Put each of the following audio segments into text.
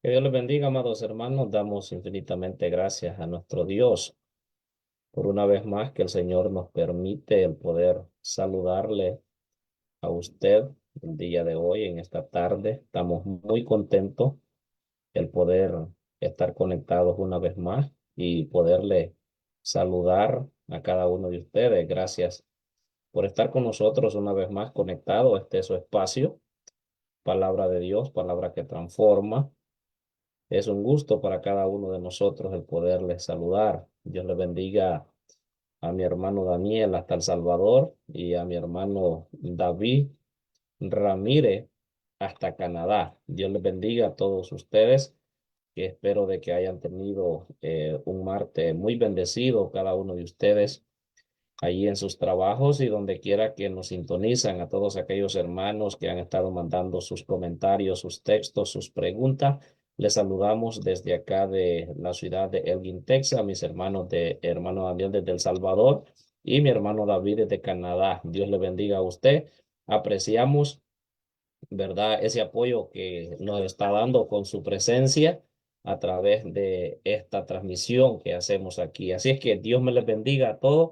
Que Dios les bendiga, amados hermanos. Damos infinitamente gracias a nuestro Dios por una vez más que el Señor nos permite el poder saludarle a usted el día de hoy, en esta tarde. Estamos muy contentos el poder estar conectados una vez más y poderle saludar a cada uno de ustedes. Gracias por estar con nosotros una vez más conectado. Este es su espacio, palabra de Dios, palabra que transforma. Es un gusto para cada uno de nosotros el poderles saludar. Dios le bendiga a mi hermano Daniel hasta El Salvador y a mi hermano David Ramírez hasta Canadá. Dios les bendiga a todos ustedes, que espero de que hayan tenido un martes muy bendecido cada uno de ustedes allí en sus trabajos y donde quiera que nos sintonizan, a todos aquellos hermanos que han estado mandando sus comentarios, sus textos, sus preguntas. Les saludamos desde acá de la ciudad de Elgin, Texas, a mis hermanos hermano Daniel desde El Salvador y mi hermano David desde Canadá. Dios le bendiga a usted. Apreciamos, ¿verdad?, ese apoyo que nos está dando con su presencia a través de esta transmisión que hacemos aquí. Así es que Dios me les bendiga a todos.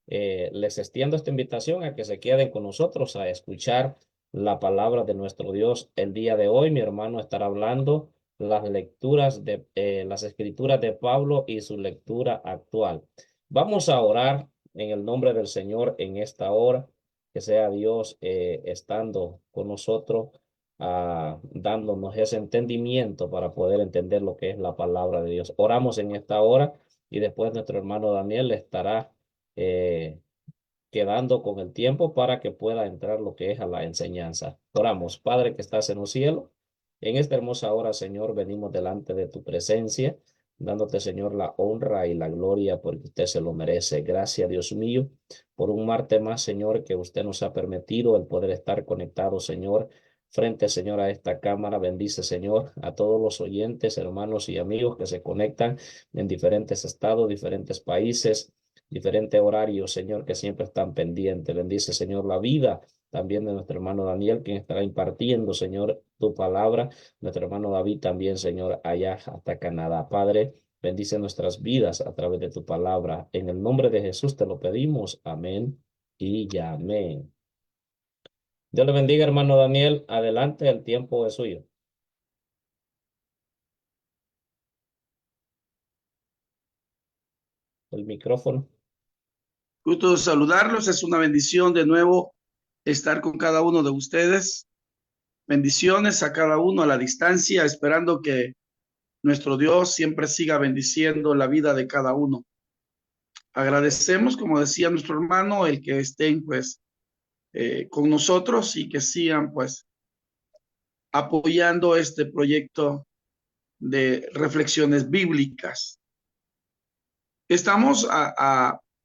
Les extiendo esta invitación a que se queden con nosotros a escuchar la palabra de nuestro Dios el día de hoy. Mi hermano estará hablando las lecturas de las escrituras de Pablo y su lectura actual. Vamos a orar en el nombre del Señor en esta hora, que sea Dios estando con nosotros, dándonos ese entendimiento para poder entender lo que es la palabra de Dios. Oramos en esta hora y después nuestro hermano Daniel le estará eh, quedando con el tiempo para que pueda entrar lo que es a la enseñanza. Oramos. Padre que estás en los cielos, en esta hermosa hora, Señor, venimos delante de tu presencia, dándote, Señor, la honra y la gloria porque usted se lo merece. Gracias, Dios mío, por un martes más, Señor, que usted nos ha permitido el poder estar conectado, Señor, frente, Señor, a esta cámara. Bendice, Señor, a todos los oyentes, hermanos y amigos que se conectan en diferentes estados, diferentes países, diferentes horarios, Señor, que siempre están pendientes. Bendice, Señor, la vida también de nuestro hermano Daniel, quien estará impartiendo, Señor, tu palabra. Nuestro hermano David también, Señor, allá hasta Canadá. Padre, bendice nuestras vidas a través de tu palabra. En el nombre de Jesús te lo pedimos. Amén y amén. Dios le bendiga, hermano Daniel. Adelante, el tiempo es suyo. El micrófono. Gusto saludarlos, es una bendición de nuevo estar con cada uno de ustedes. Bendiciones a cada uno a la distancia, esperando que nuestro Dios siempre siga bendiciendo la vida de cada uno. Agradecemos, como decía nuestro hermano, el que estén pues con nosotros y que sigan pues apoyando este proyecto de reflexiones bíblicas. Estamos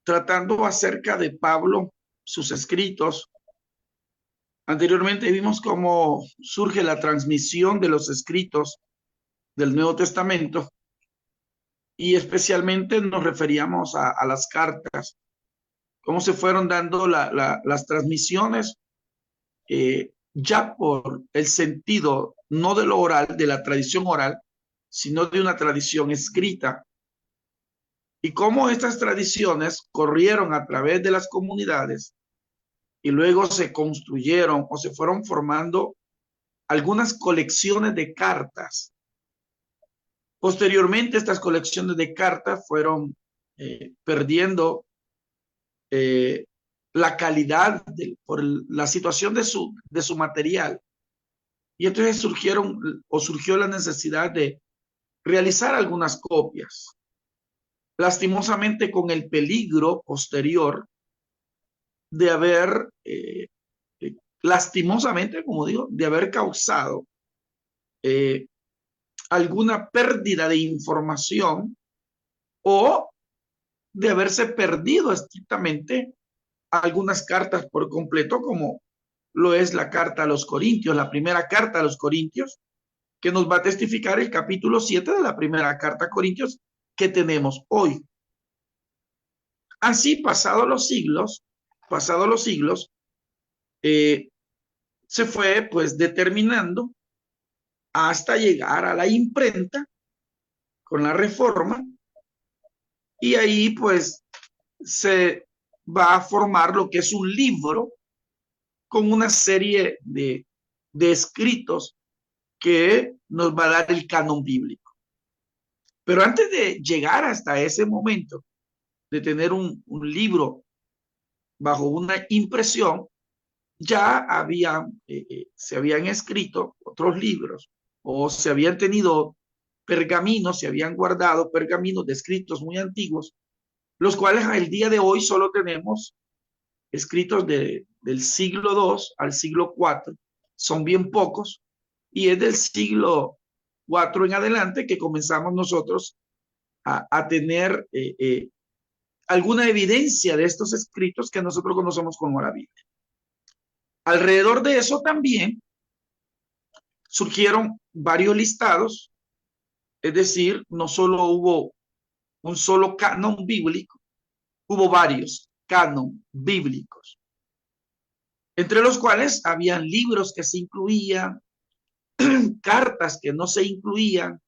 tratando acerca de Pablo, sus escritos. Anteriormente vimos cómo surge la transmisión de los escritos del Nuevo Testamento y especialmente nos referíamos a las cartas, cómo se fueron dando las transmisiones ya por el sentido no de lo oral, de la tradición oral, sino de una tradición escrita, y cómo estas tradiciones corrieron a través de las comunidades y luego se construyeron o se fueron formando algunas colecciones de cartas. Posteriormente, estas colecciones de cartas fueron perdiendo la calidad por la situación de su material. Y entonces surgió la necesidad de realizar algunas copias. Lastimosamente, con el peligro posterior de haber, lastimosamente, como digo, de haber causado alguna pérdida de información o de haberse perdido estrictamente algunas cartas por completo, como lo es la carta a los Corintios, la primera carta a los Corintios, que nos va a testificar el capítulo 7 de la primera carta a Corintios que tenemos hoy. Así, pasados los siglos, se fue pues determinando hasta llegar a la imprenta con la reforma, y ahí pues se va a formar lo que es un libro con una serie de escritos que nos va a dar el canon bíblico. Pero antes de llegar hasta ese momento, de tener un libro bajo una impresión, ya se habían escrito otros libros, o se habían tenido pergaminos, se habían guardado pergaminos de escritos muy antiguos, los cuales al día de hoy solo tenemos escritos del siglo II al siglo IV, son bien pocos, y es del siglo IV en adelante que comenzamos nosotros a tener alguna evidencia de estos escritos que nosotros conocemos como la Biblia. Alrededor de eso también surgieron varios listados, es decir, no solo hubo un solo canon bíblico, hubo varios canon bíblicos, entre los cuales habían libros que se incluían, cartas que no se incluían,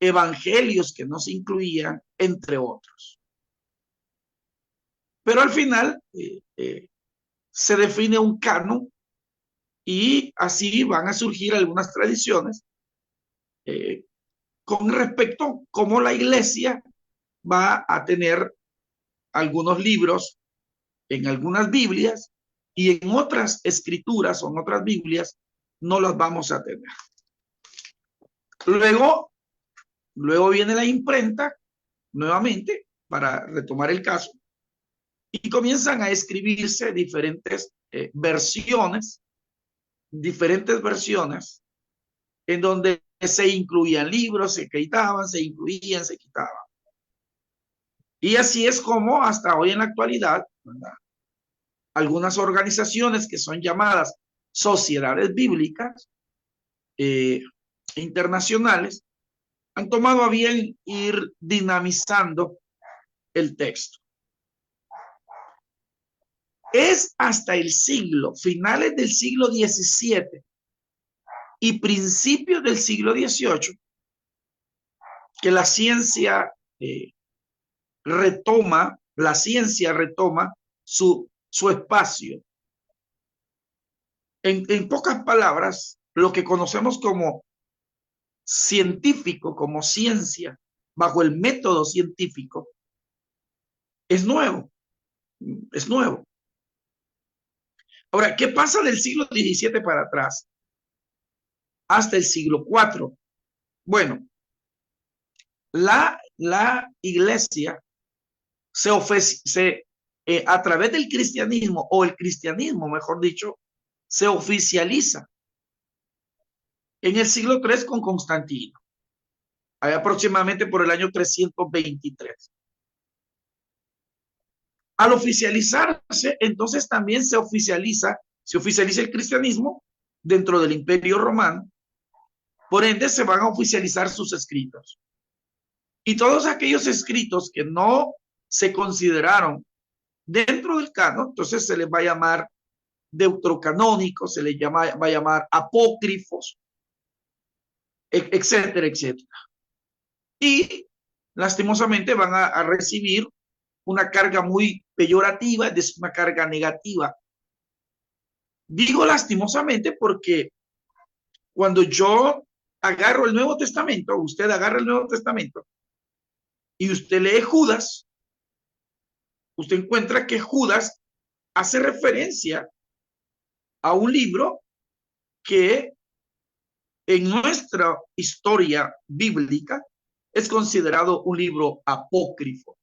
evangelios que no se incluían, entre otros. Pero al final se define un canon y así van a surgir algunas tradiciones con respecto a cómo la iglesia va a tener algunos libros en algunas Biblias y en otras escrituras o en otras Biblias no las vamos a tener. Luego viene la imprenta nuevamente para retomar el caso y comienzan a escribirse diferentes versiones en donde se incluían libros, se quitaban, se incluían, se quitaban. Y así es como hasta hoy en la actualidad, ¿verdad?, algunas organizaciones que son llamadas sociedades bíblicas internacionales han tomado a bien ir dinamizando el texto. Es hasta el finales del siglo XVII y principios del siglo XVIII, que la ciencia retoma su espacio. En pocas palabras, lo que conocemos como científico, como ciencia, bajo el método científico, es nuevo. Es nuevo. Ahora, ¿qué pasa del siglo XVII para atrás hasta el siglo IV? Bueno, la iglesia a través del cristianismo, o el cristianismo, mejor dicho, se oficializa en el siglo III con Constantino, aproximadamente por el año 323. Al oficializarse, entonces también se oficializa el cristianismo dentro del Imperio Romano. Por ende, se van a oficializar sus escritos. Y todos aquellos escritos que no se consideraron dentro del canon, entonces se les va a llamar deuterocanónicos, se les va a llamar apócrifos, etcétera, etcétera. Y lastimosamente van a recibir una carga muy peyorativa, es una carga negativa. Digo lastimosamente porque cuando yo agarro el Nuevo Testamento, usted agarra el Nuevo Testamento y usted lee Judas, usted encuentra que Judas hace referencia a un libro que en nuestra historia bíblica es considerado un libro apócrifo.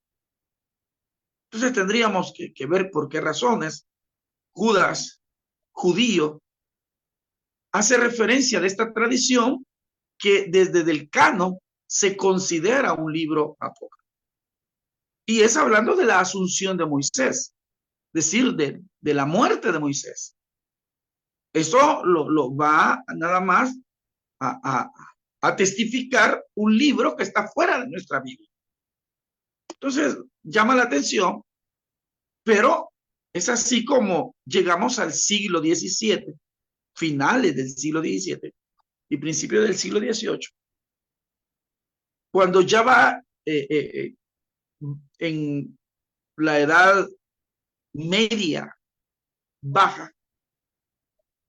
Entonces tendríamos que ver por qué razones Judas, judío, hace referencia de esta tradición que desde el canon se considera un libro apócrifo. Y es hablando de la asunción de Moisés, es decir, de la muerte de Moisés. Eso lo va nada más a testificar un libro que está fuera de nuestra Biblia. Entonces, llama la atención, pero es así como llegamos al siglo XVII, finales del siglo XVII, y principios del siglo XVIII, cuando ya va en la edad media, baja,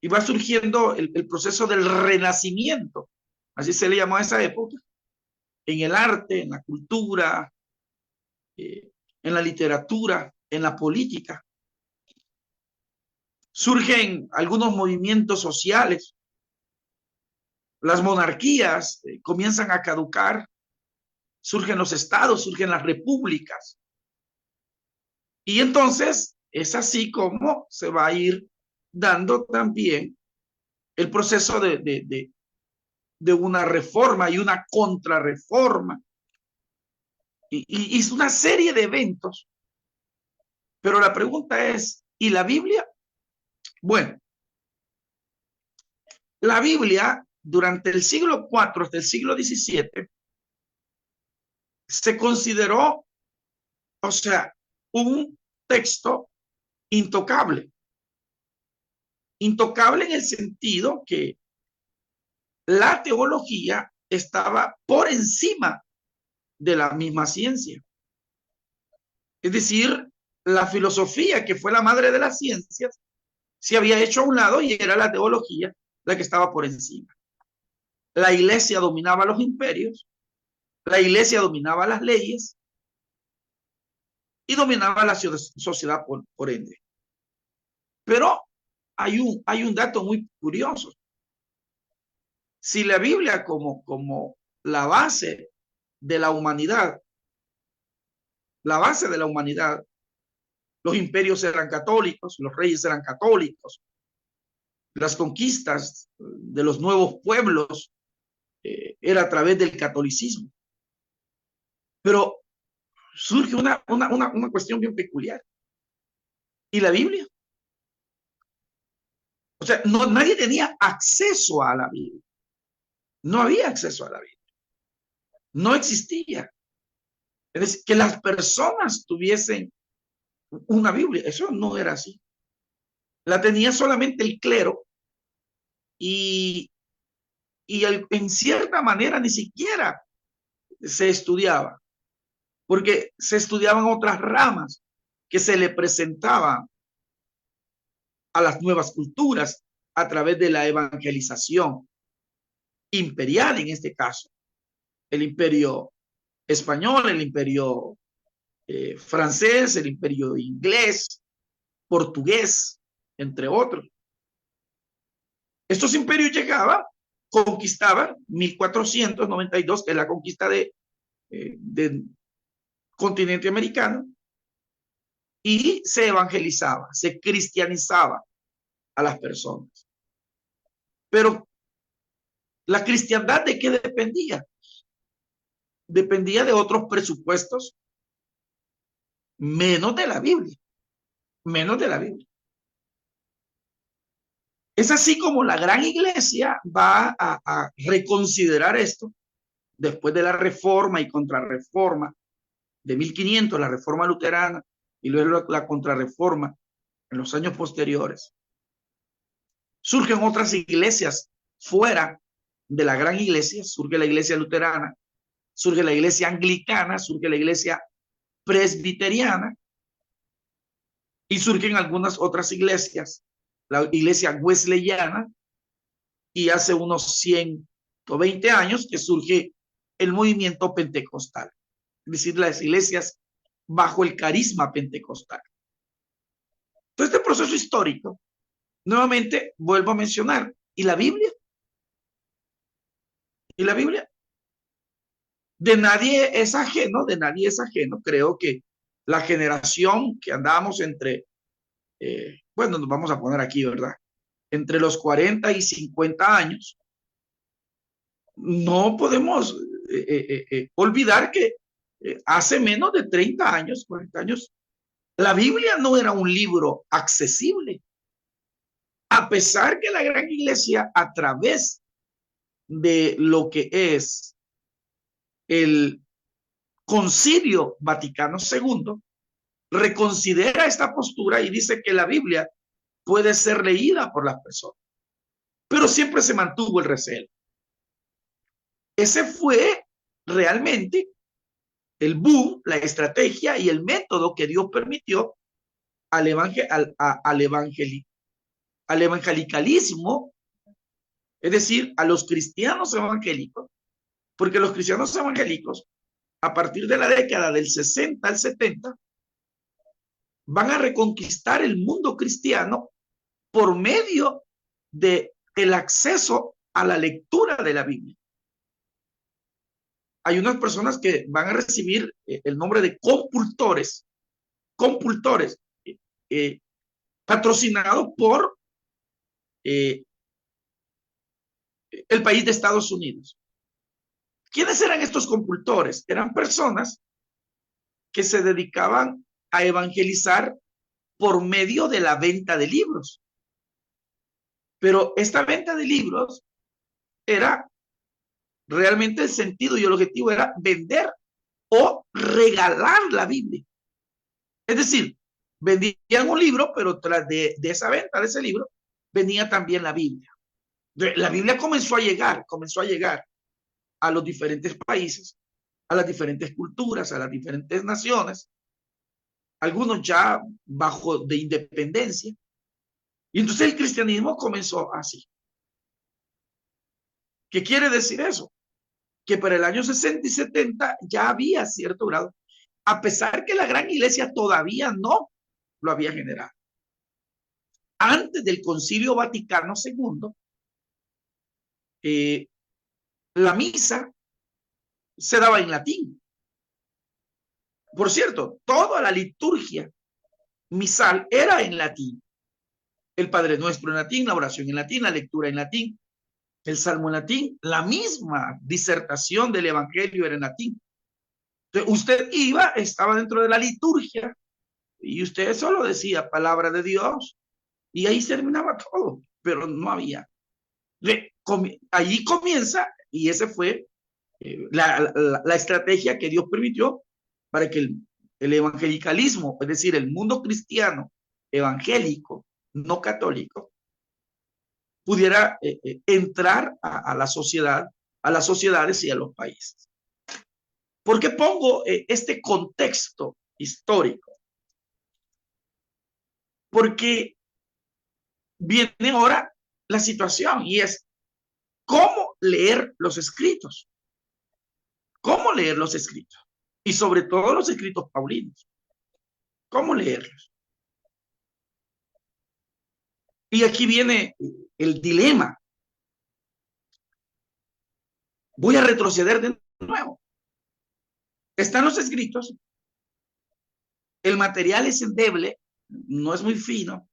y va surgiendo el proceso del renacimiento, así se le llamó a esa época, en el arte, en la cultura, en la literatura, en la política. Surgen algunos movimientos sociales, las monarquías comienzan a caducar, surgen los estados, surgen las repúblicas. Y entonces es así como se va a ir dando también el proceso de una reforma y una contrarreforma. Y es una serie de eventos. Pero la pregunta es, ¿y la Biblia? Bueno, la Biblia durante el siglo IV hasta el siglo XVII se consideró, o sea, un texto intocable. Intocable en el sentido que la teología estaba por encima de la misma ciencia. Es decir, la filosofía, que fue la madre de las ciencias, se había hecho a un lado y era la teología la que estaba por encima. La iglesia dominaba los imperios, la iglesia dominaba las leyes y dominaba la sociedad por ende. Pero hay un dato muy curioso. Si la Biblia como la base de la humanidad, los imperios eran católicos, los reyes eran católicos, las conquistas de los nuevos pueblos era a través del catolicismo. Pero surge una cuestión bien peculiar. ¿Y la Biblia? O sea, nadie tenía acceso a la Biblia. No había acceso a la Biblia. No existía. Es decir, que las personas tuviesen una Biblia, eso no era así. La tenía solamente el clero y en cierta manera ni siquiera se estudiaba, porque se estudiaban otras ramas que se le presentaban a las nuevas culturas a través de la evangelización imperial, en este caso, el imperio español, el imperio francés, el imperio inglés, portugués, entre otros. Estos imperios llegaban, conquistaban 1492, que es la conquista del continente americano, y se evangelizaba, se cristianizaba a las personas. Pero la cristiandad, ¿de qué dependía? Dependía de otros presupuestos, menos de la Biblia, menos de la Biblia. Es así como la gran iglesia va a reconsiderar esto después de la reforma y contrarreforma de 1500, la reforma luterana y luego la contrarreforma en los años posteriores. Surgen otras iglesias fuera de la gran iglesia, surge la iglesia luterana, surge la iglesia anglicana, surge la iglesia presbiteriana y surgen algunas otras iglesias, la iglesia wesleyana, y hace unos 120 años que surge el movimiento pentecostal, es decir, las iglesias bajo el carisma pentecostal. Todo este proceso histórico, nuevamente vuelvo a mencionar, ¿y la Biblia? ¿Y la Biblia? De nadie es ajeno, creo que la generación que andábamos entre, bueno, nos vamos a poner aquí, ¿verdad? Entre los 40 y 50 años, no podemos olvidar que hace menos de 30 años, 40 años, la Biblia no era un libro accesible. A pesar que la gran iglesia, a través de lo que es el Concilio Vaticano II, reconsidera esta postura y dice que la Biblia puede ser leída por las personas, pero siempre se mantuvo el recelo. Ese fue realmente el boom, la estrategia y el método que Dios permitió al, al evangelicalismo, es decir, a los cristianos evangélicos, porque los cristianos evangélicos, a partir de la década del 60 al 70, van a reconquistar el mundo cristiano por medio de el acceso a la lectura de la Biblia. Hay unas personas que van a recibir el nombre de compultores, compultores, patrocinados por el país de Estados Unidos. ¿Quiénes eran estos compultores? Eran personas que se dedicaban a evangelizar por medio de la venta de libros. Pero esta venta de libros era realmente el sentido y el objetivo era vender o regalar la Biblia. Es decir, vendían un libro, pero tras de esa venta de ese libro, venía también la Biblia. La Biblia comenzó a llegar a los diferentes países, a las diferentes culturas, a las diferentes naciones, algunos ya bajo de independencia. Y entonces el cristianismo comenzó así. ¿Qué quiere decir eso? Que para el año 60 y 70 ya había cierto grado, a pesar que la gran iglesia todavía no lo había generado. Antes del Concilio Vaticano II, la misa se daba en latín. Por cierto, toda la liturgia misal era en latín. El Padre Nuestro en latín, la oración en latín, la lectura en latín, el salmo en latín, la misma disertación del evangelio era en latín. Entonces, usted iba, estaba dentro de la liturgia y usted solo decía palabra de Dios y ahí terminaba todo, pero no había. Allí comienza, y ese fue la estrategia que Dios permitió para que el evangelicalismo, es decir, el mundo cristiano evangélico, no católico, pudiera entrar a la sociedad, a las sociedades y a los países. ¿Por qué pongo este contexto histórico? Porque viene ahora la situación y es cómo leer los escritos. ¿Cómo leer los escritos? Y sobre todo los escritos paulinos. ¿Cómo leerlos? Y aquí viene el dilema. Voy a retroceder de nuevo. Están los escritos. El material es endeble, no es muy fino.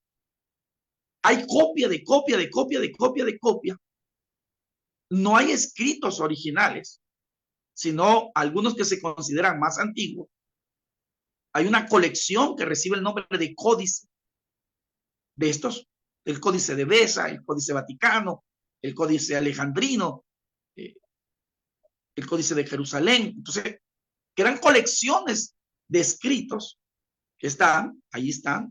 Hay copia de copia de copia de copia de copia. No hay escritos originales, sino algunos que se consideran más antiguos. Hay una colección que recibe el nombre de códice de estos, el códice de Beza, el códice vaticano, el códice alejandrino, el códice de Jerusalén. Entonces, que eran colecciones de escritos que están, ahí están.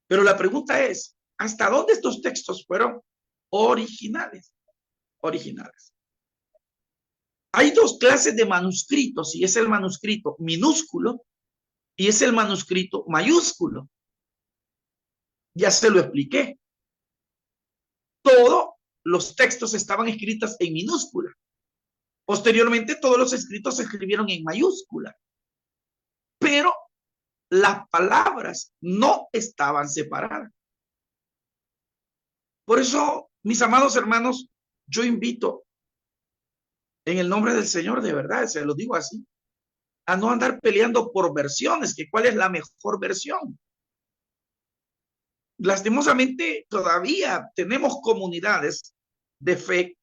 Pero la pregunta es, ¿hasta dónde estos textos fueron originales? Originales. Hay dos clases de manuscritos, y es el manuscrito minúsculo y es el manuscrito mayúsculo. Ya se lo expliqué. Todos los textos estaban escritos en minúscula. Posteriormente, todos los escritos se escribieron en mayúscula. Pero las palabras no estaban separadas. Por eso, mis amados hermanos, yo invito en el nombre del Señor, de verdad, se lo digo así, a no andar peleando por versiones, que cuál es la mejor versión. Lastimosamente, todavía tenemos comunidades de fe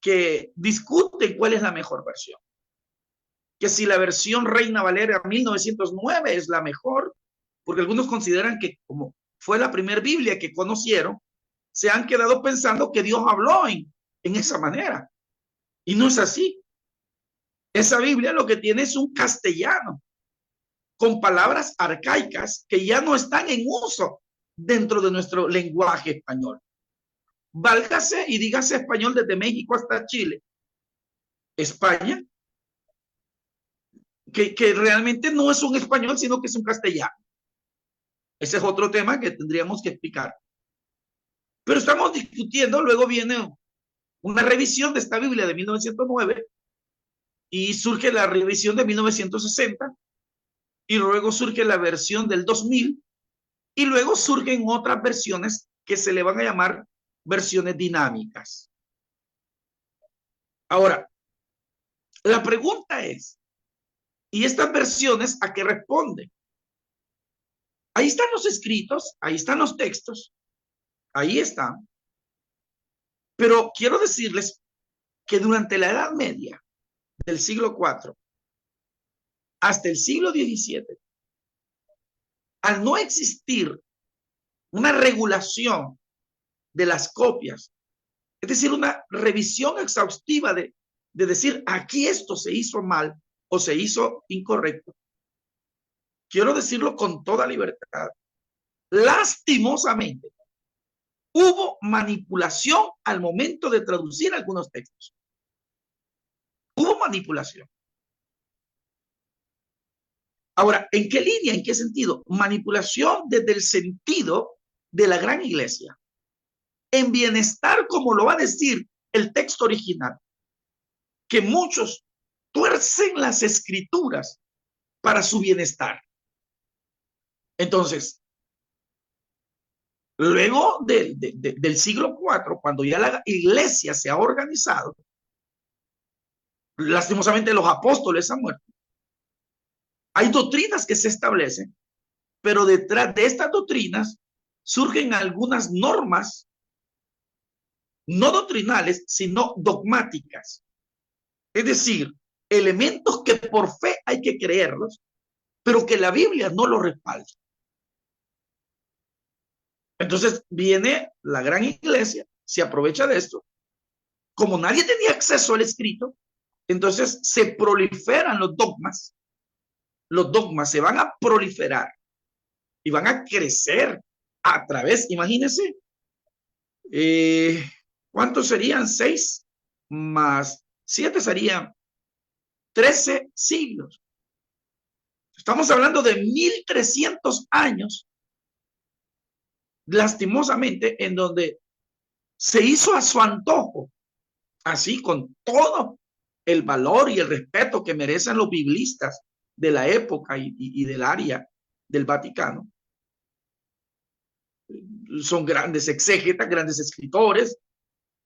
que discuten cuál es la mejor versión. Que si la versión Reina Valera 1909 es la mejor, porque algunos consideran que como fue la primera Biblia que conocieron, se han quedado pensando que Dios habló en esa manera. Y no es así. Esa Biblia lo que tiene es un castellano con palabras arcaicas que ya no están en uso dentro de nuestro lenguaje español. válgase y dígase español desde México hasta Chile, España, que realmente no es un español, sino que es un castellano. Ese es otro tema que tendríamos que explicar. Pero estamos discutiendo, luego viene una revisión de esta Biblia de 1909 y surge la revisión de 1960 y luego surge la versión del 2000 y luego surgen otras versiones que se le van a llamar versiones dinámicas. Ahora, la pregunta es, ¿y estas versiones a qué responden? Ahí están los escritos, ahí están los textos, ahí están. Pero quiero decirles que durante la Edad Media del siglo IV hasta el siglo XVII, al no existir una regulación de las copias, es decir, una revisión exhaustiva de decir aquí esto se hizo mal o se hizo incorrecto, quiero decirlo con toda libertad, lastimosamente, hubo manipulación al momento de traducir algunos textos. Hubo manipulación. Ahora, ¿en qué línea? ¿En qué sentido? Manipulación desde el sentido de la gran iglesia. En bienestar, como lo va a decir el texto original, que muchos tuercen las escrituras para su bienestar. Entonces, luego del siglo IV, cuando ya la iglesia se ha organizado, lastimosamente los apóstoles han muerto, hay doctrinas que se establecen, pero detrás de estas doctrinas surgen algunas normas, no doctrinales, sino dogmáticas. Es decir, elementos que por fe hay que creerlos, pero que la Biblia no lo respalda. Entonces viene la gran iglesia, se aprovecha de esto. Como nadie tenía acceso al escrito, entonces se proliferan los dogmas. Los dogmas se van a proliferar y van a crecer a través, imagínense, ¿cuántos serían? 6 más 7 serían 13 siglos. Estamos hablando de 1300 años, lastimosamente, en donde se hizo a su antojo, así con todo el valor y el respeto que merecen los biblistas de la época y del área del Vaticano. Son grandes exégetas, grandes escritores,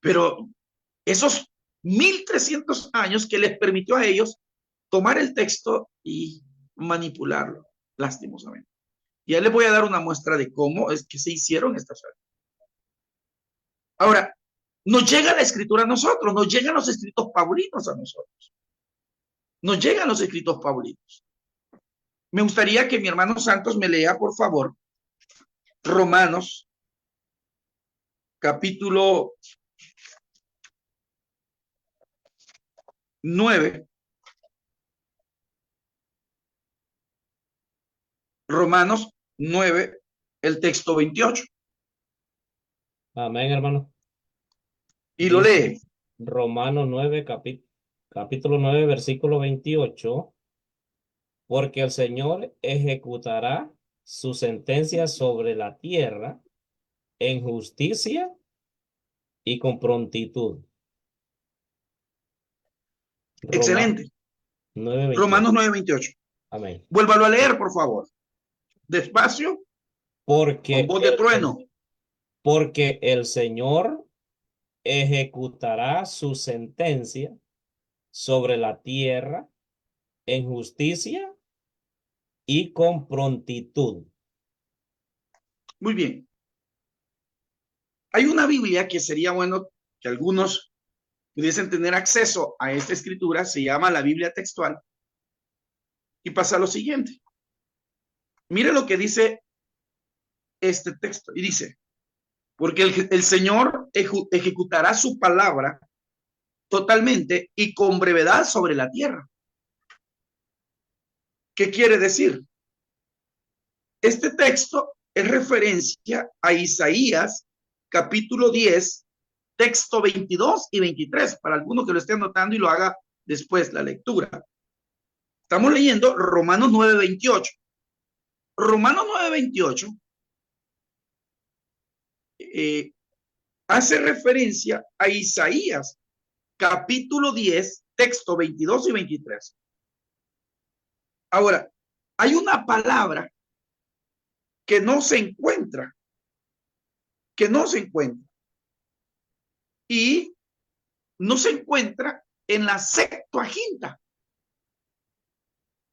pero esos 1300 años que les permitió a ellos tomar el texto y manipularlo, lastimosamente. Y ya les voy a dar una muestra de cómo es que se hicieron estas cosas. Ahora, nos llega la escritura a nosotros, nos llegan los escritos paulinos a nosotros. Nos llegan los escritos paulinos. Me gustaría que mi hermano Santos me lea, por favor, Romanos, capítulo 9. Romanos 9, el texto 28. Amén, hermano. Y lo Dice lee. Romanos 9, capítulo 9, versículo 28. Porque el Señor ejecutará su sentencia sobre la tierra en justicia y con prontitud. Excelente. 9:28. Romanos 9, 28. Amén. Vuélvalo a leer, por favor. Despacio, con Porque voz de trueno. porque el Señor ejecutará su sentencia sobre la tierra en justicia y con prontitud. Muy bien. Hay una Biblia que sería bueno que algunos pudiesen tener acceso a esta escritura, se llama la Biblia textual, y pasa lo siguiente. Mire lo que dice este texto, y dice, porque el Señor ejecutará su palabra totalmente y con brevedad sobre la tierra. ¿Qué quiere decir? Este texto es referencia a Isaías capítulo 10, texto 22 y 23, para algunos que lo estén anotando y lo haga después la lectura. Estamos leyendo Romanos 9:28. Romanos 9:28 hace referencia a Isaías, capítulo 10, texto 22 y 23. Ahora, hay una palabra que no se encuentra, y no se encuentra en la Septuaginta.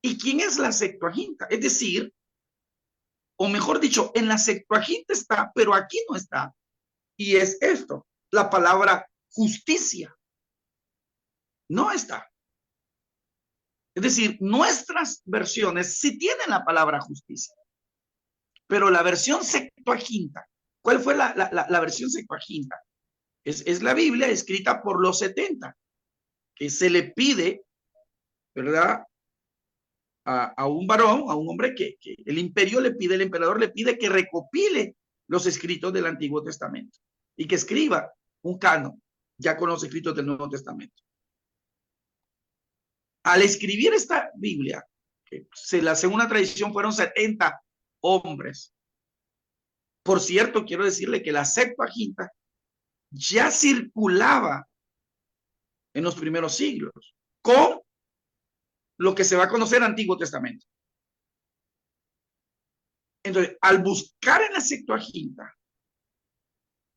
¿Y quién es la Septuaginta? Es decir, o mejor dicho, en la Septuaginta está, pero aquí no está. Y es esto, la palabra justicia. No está. Es decir, nuestras versiones sí tienen la palabra justicia, pero la versión Septuaginta, ¿cuál fue la versión Septuaginta? Es la Biblia escrita por los 70, que se le pide, ¿verdad? A un varón, a un hombre que el imperio le pide, el emperador le pide que recopile los escritos del Antiguo Testamento y que escriba un canon ya con los escritos del Nuevo Testamento. Al escribir esta Biblia, que según una tradición fueron 70 hombres. Por cierto, quiero decirle que la Septuaginta ya circulaba en los primeros siglos con lo que se va a conocer Antiguo Testamento. Entonces, al buscar en la Septuaginta,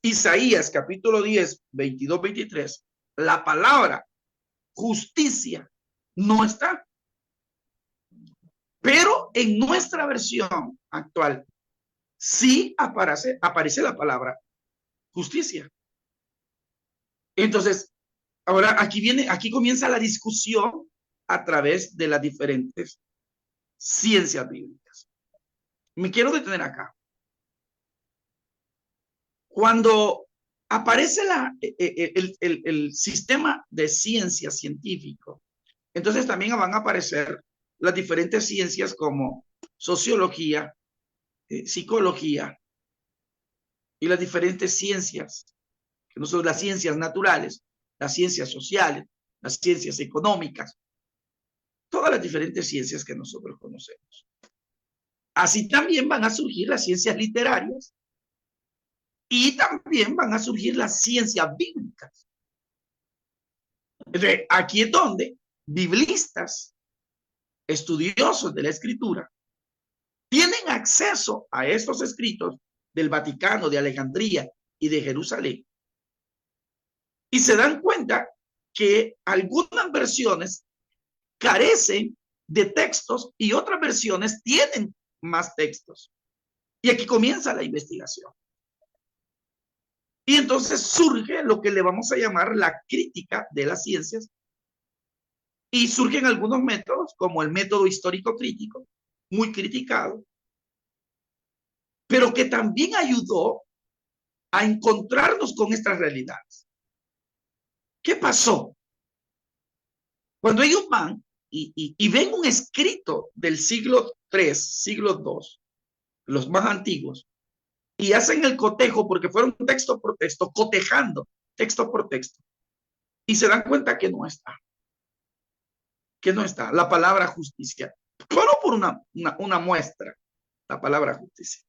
Isaías capítulo 10, 22, 23, la palabra justicia no está. Pero en nuestra versión actual sí aparece la palabra justicia. Entonces, ahora aquí comienza la discusión a través de las diferentes ciencias bíblicas. Me quiero detener acá. Cuando aparece el sistema de ciencia científico, entonces también van a aparecer las diferentes ciencias como sociología, psicología y las diferentes ciencias, que no son las ciencias naturales, las ciencias sociales, las ciencias económicas, todas las diferentes ciencias que nosotros conocemos. Así también van a surgir las ciencias literarias y también van a surgir las ciencias bíblicas. Entonces, aquí es donde biblistas, estudiosos de la escritura, tienen acceso a estos escritos del Vaticano, de Alejandría y de Jerusalén, y se dan cuenta que algunas versiones carecen de textos y otras versiones tienen más textos. Y aquí comienza la investigación. Y entonces surge lo que le vamos a llamar la crítica de las ciencias, y surgen algunos métodos como el método histórico crítico, muy criticado, pero que también ayudó a encontrarnos con estas realidades. ¿Qué pasó? Cuando ellos van y ven un escrito del siglo III, siglo II, los más antiguos, y hacen el cotejo, porque fueron texto por texto, cotejando texto por texto, y se dan cuenta que no está la palabra justicia, solo por una muestra, la palabra justicia.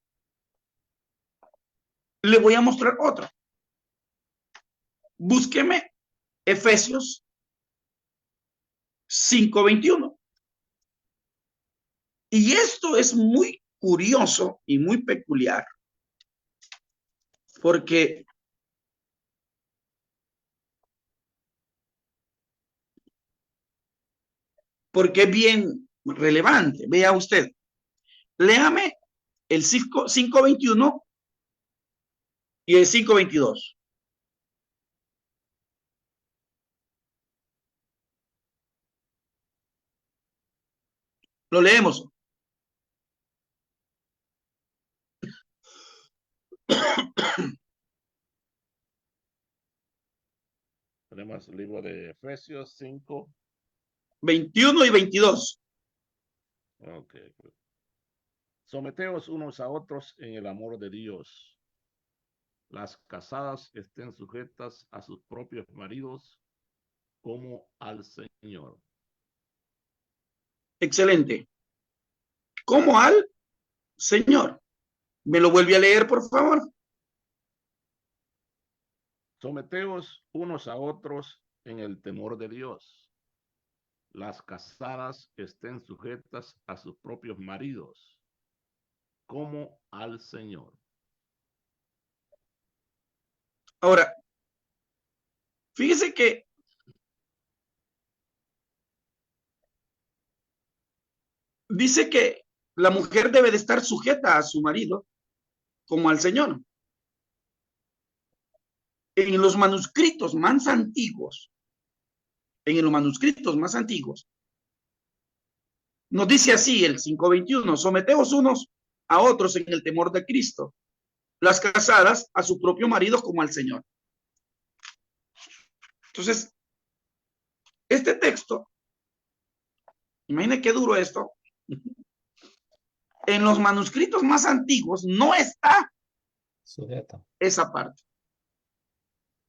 Le voy a mostrar otra. Búsqueme Efesios 5:21. Y esto es muy curioso y muy peculiar, porque es bien relevante. Vea usted, léame el 5:21 y el 5:22. Lo leemos. Tenemos el libro de Efesios 5. 21 y 22. Ok. Someteos unos a otros en el amor de Dios. Las casadas estén sujetas a sus propios maridos como al Señor. Excelente. Como al Señor. ¿Me lo vuelve a leer, por favor? Someteos unos a otros en el temor de Dios. Las casadas estén sujetas a sus propios maridos como al Señor. Ahora, fíjese que dice que la mujer debe de estar sujeta a su marido como al Señor. En los manuscritos más antiguos, nos dice así el 5:21, someteos unos a otros en el temor de Cristo, las casadas a su propio marido como al Señor. Entonces, este texto, imagine qué duro esto, en los manuscritos más antiguos no está Sujeta. esa parte.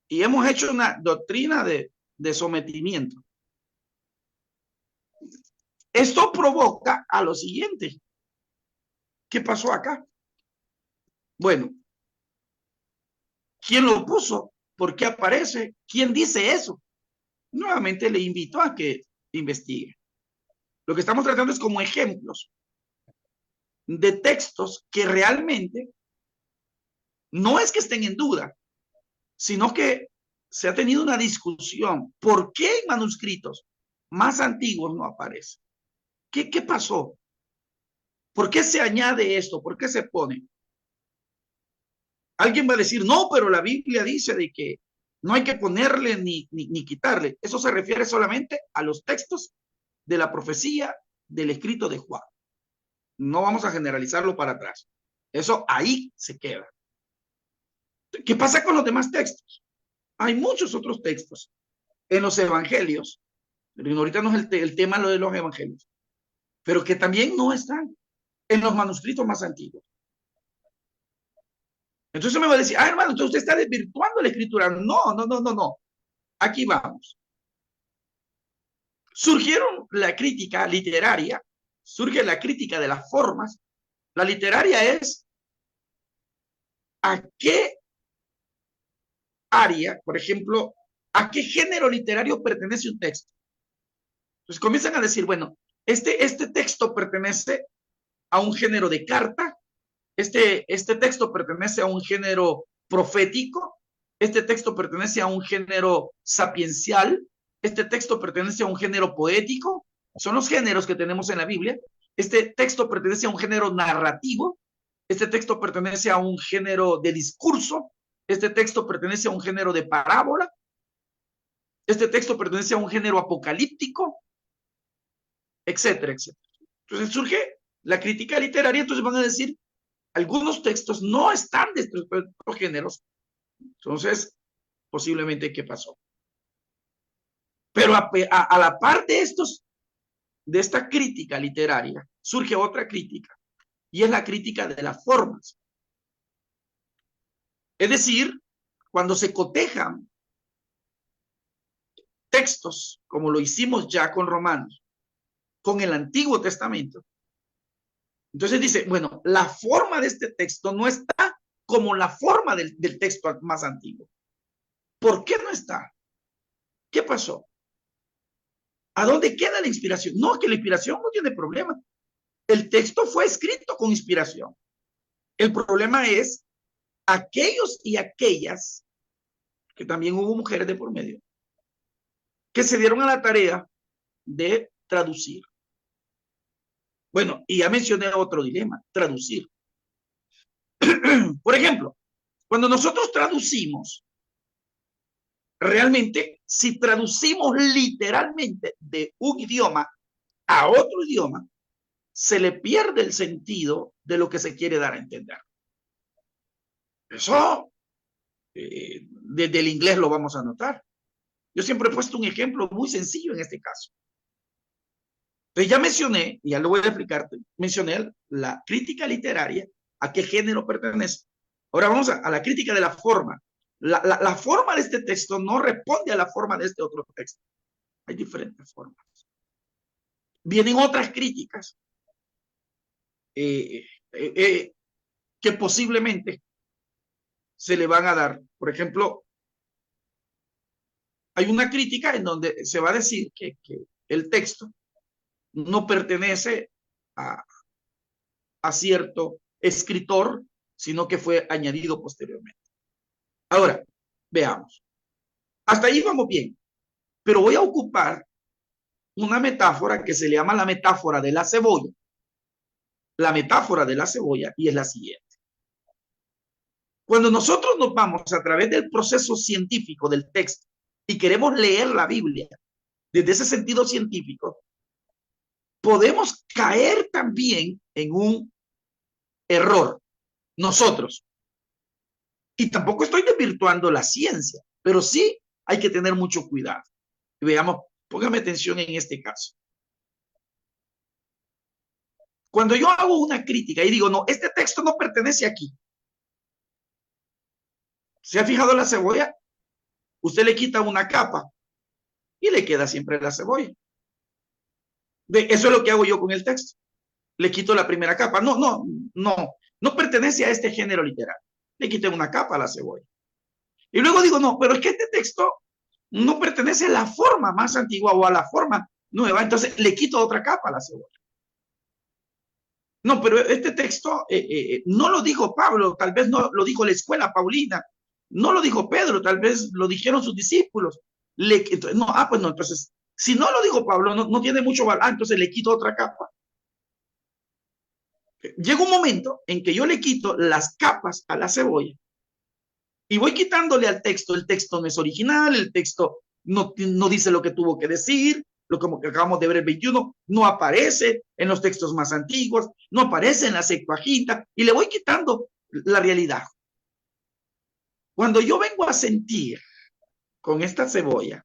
Y hemos hecho una doctrina de sometimiento. Esto provoca a lo siguiente. ¿Qué pasó acá? Bueno, ¿quién lo puso? ¿Por qué aparece? ¿Quién dice eso? Nuevamente le invito a que investigue. Lo que estamos tratando es como ejemplos de textos que realmente no es que estén en duda, sino que se ha tenido una discusión. ¿Por qué en manuscritos más antiguos no aparece? ¿Qué pasó? ¿Por qué se añade esto? ¿Por qué se pone? Alguien va a decir, no, pero la Biblia dice de que no hay que ponerle ni quitarle. Eso se refiere solamente a los textos de la profecía del escrito de Juan. No vamos a generalizarlo para atrás. Eso ahí se queda. ¿Qué pasa con los demás textos? Hay muchos otros textos en los evangelios, pero ahorita no es el tema lo de los evangelios, pero que también no están en los manuscritos más antiguos. Entonces me va a decir, hermano, entonces usted está desvirtuando la escritura. No. Aquí vamos. Surgieron la crítica literaria, surge la crítica de las formas. La literaria es a qué área, por ejemplo, a qué género literario pertenece un texto. Entonces comienzan a decir, bueno, este texto pertenece a un género de carta, este texto pertenece a un género profético, este texto pertenece a un género sapiencial, este texto pertenece a un género poético, son los géneros que tenemos en la Biblia. Este texto pertenece a un género narrativo, este texto pertenece a un género de discurso, este texto pertenece a un género de parábola, este texto pertenece a un género apocalíptico, etcétera, etcétera. Entonces surge la crítica literaria, entonces van a decir, algunos textos no están de estos géneros, entonces posiblemente qué pasó. Pero a la par de esta crítica literaria, surge otra crítica, y es la crítica de las formas. Es decir, cuando se cotejan textos, como lo hicimos ya con Romanos, con el Antiguo Testamento, entonces dice, bueno, la forma de este texto no está como la forma del texto más antiguo. ¿Por qué no está? ¿Qué pasó? ¿A dónde queda la inspiración? No, que la inspiración no tiene problema. El texto fue escrito con inspiración. El problema es aquellos y aquellas, que también hubo mujeres de por medio, que se dieron a la tarea de traducir. Bueno, y ya mencioné otro dilema, traducir. Por ejemplo, cuando nosotros traducimos, realmente, si traducimos literalmente de un idioma a otro idioma, se le pierde el sentido de lo que se quiere dar a entender. Eso, desde el inglés lo vamos a notar. Yo siempre he puesto un ejemplo muy sencillo en este caso. Entonces ya mencioné, y ya lo voy a explicarte, mencioné la crítica literaria, a qué género pertenece. Ahora vamos a la crítica de la forma. La forma de este texto no responde a la forma de este otro texto. Hay diferentes formas. Vienen otras críticas que posiblemente se le van a dar. Por ejemplo, hay una crítica en donde se va a decir que el texto no pertenece a cierto escritor, sino que fue añadido posteriormente. Ahora, veamos. Hasta ahí vamos bien, pero voy a ocupar una metáfora que se le llama la metáfora de la cebolla. La metáfora de la cebolla, y es la siguiente. Cuando nosotros nos vamos a través del proceso científico del texto y queremos leer la Biblia desde ese sentido científico, podemos caer también en un error nosotros. Y tampoco estoy desvirtuando la ciencia, pero sí hay que tener mucho cuidado. Y veamos, póngame atención en este caso. Cuando yo hago una crítica y digo, no, este texto no pertenece aquí. ¿Se ha fijado la cebolla? Usted le quita una capa y le queda siempre la cebolla. Eso es lo que hago yo con el texto. Le quito la primera capa. No pertenece a este género literal. Le quité una capa a la cebolla. Y luego digo, no, pero es que este texto no pertenece a la forma más antigua o a la forma nueva. Entonces le quito otra capa a la cebolla. No, pero este texto no lo dijo Pablo, tal vez no lo dijo la escuela paulina, no lo dijo Pedro, tal vez lo dijeron sus discípulos. Entonces, si no lo dijo Pablo, no tiene mucho valor, entonces le quito otra capa. Llega un momento en que yo le quito las capas a la cebolla y voy quitándole al texto. El texto no es original, el texto no dice lo que tuvo que decir, lo que acabamos de ver el 21, no aparece en los textos más antiguos, no aparece en la Septuaginta, y le voy quitando la realidad. Cuando yo vengo a sentir con esta cebolla,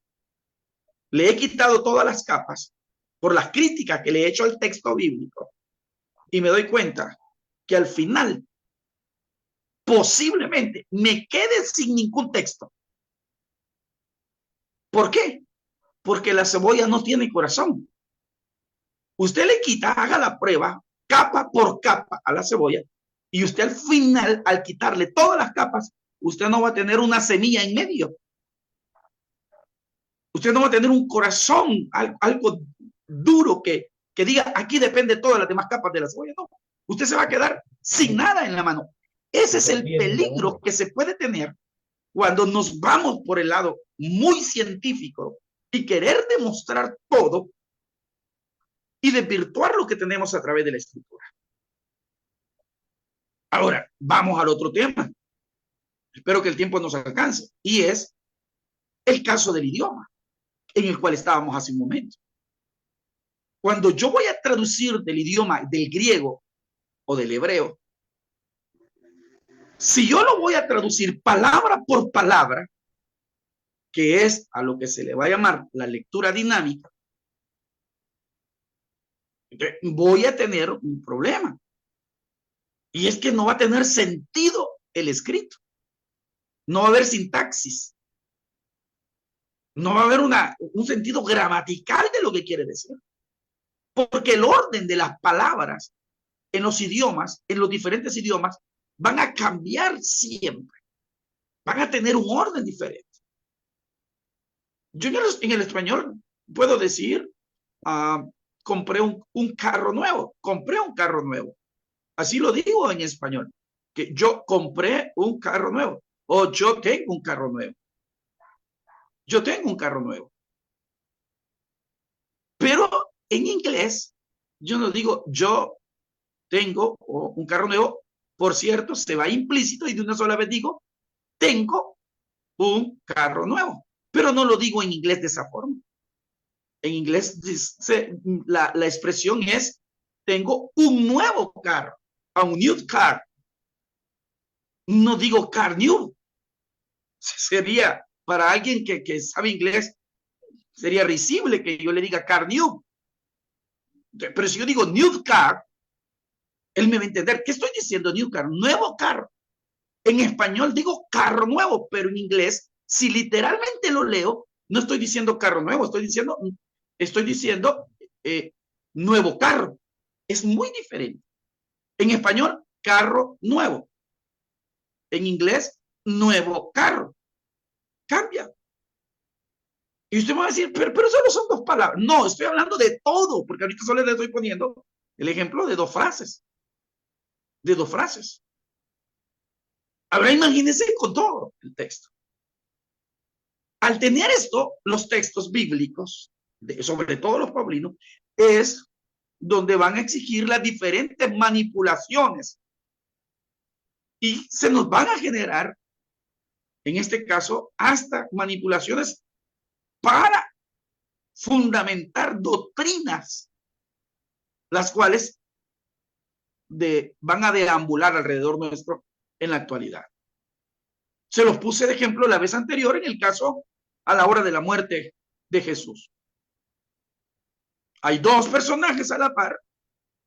le he quitado todas las capas por las críticas que le he hecho al texto bíblico, y me doy cuenta que al final posiblemente me quede sin ningún texto. ¿Por qué? Porque la cebolla no tiene corazón. Usted le quita, haga la prueba, capa por capa a la cebolla, y usted al final, al quitarle todas las capas, usted no va a tener una semilla en medio. Usted no va a tener un corazón, algo duro que diga, aquí depende todas las demás capas de la cebolla. No, usted se va a quedar sin nada en la mano. Ese es el peligro que se puede tener cuando nos vamos por el lado muy científico y querer demostrar todo y desvirtuar lo que tenemos a través de la escritura. Ahora, vamos al otro tema. Espero que el tiempo nos alcance. Y es el caso del idioma, en el cual estábamos hace un momento. Cuando yo voy a traducir del idioma del griego o del hebreo, si yo lo voy a traducir palabra por palabra, que es a lo que se le va a llamar la lectura dinámica, voy a tener un problema. Y es que no va a tener sentido el escrito. No va a haber sintaxis. No va a haber un sentido gramatical de lo que quiere decir. Porque el orden de las palabras en los idiomas, en los diferentes idiomas, van a cambiar siempre. Van a tener un orden diferente. Yo en el español puedo decir, compré un carro nuevo. Compré un carro nuevo. Así lo digo en español. Que yo compré un carro nuevo. O yo tengo un carro nuevo. Yo tengo un carro nuevo. Pero en inglés, yo no digo yo tengo un carro nuevo. Por cierto, se va implícito y de una sola vez digo, tengo un carro nuevo. Pero no lo digo en inglés de esa forma. En inglés la expresión es, tengo un nuevo carro, a un new car. No digo car new. Sería, para alguien que sabe inglés, sería risible que yo le diga car new. Pero si yo digo new car, él me va a entender. ¿Qué estoy diciendo? New car, nuevo carro. En español digo carro nuevo, pero en inglés, si literalmente lo leo, no estoy diciendo carro nuevo, estoy diciendo nuevo carro. Es muy diferente. En español, carro nuevo. En inglés, nuevo carro. Cambia. Y usted me va a decir, pero solo son dos palabras. No, estoy hablando de todo, porque ahorita solo le estoy poniendo el ejemplo de dos frases. De dos frases. Ahora imagínense con todo el texto. Al tener esto, los textos bíblicos, sobre todo los paulinos, es donde van a exigir las diferentes manipulaciones y se nos van a generar, en este caso, hasta manipulaciones para fundamentar doctrinas, las cuales van a deambular alrededor nuestro en la actualidad. Se los puse de ejemplo la vez anterior en el caso a la hora de la muerte de Jesús. Hay dos personajes a la par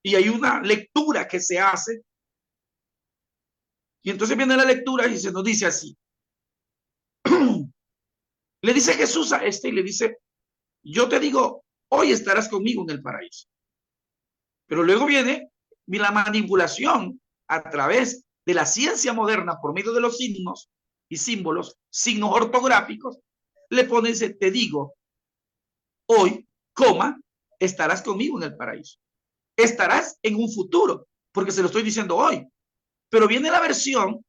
y hay una lectura que se hace. Y entonces viene la lectura y se nos dice así. Le dice Jesús a este y le dice, yo te digo, hoy estarás conmigo en el paraíso. Pero luego viene la manipulación a través de la ciencia moderna por medio de los signos y símbolos, signos ortográficos, le pone ese, te digo, hoy, coma, estarás conmigo en el paraíso. Estarás en un futuro, porque se lo estoy diciendo hoy. Pero viene la versión,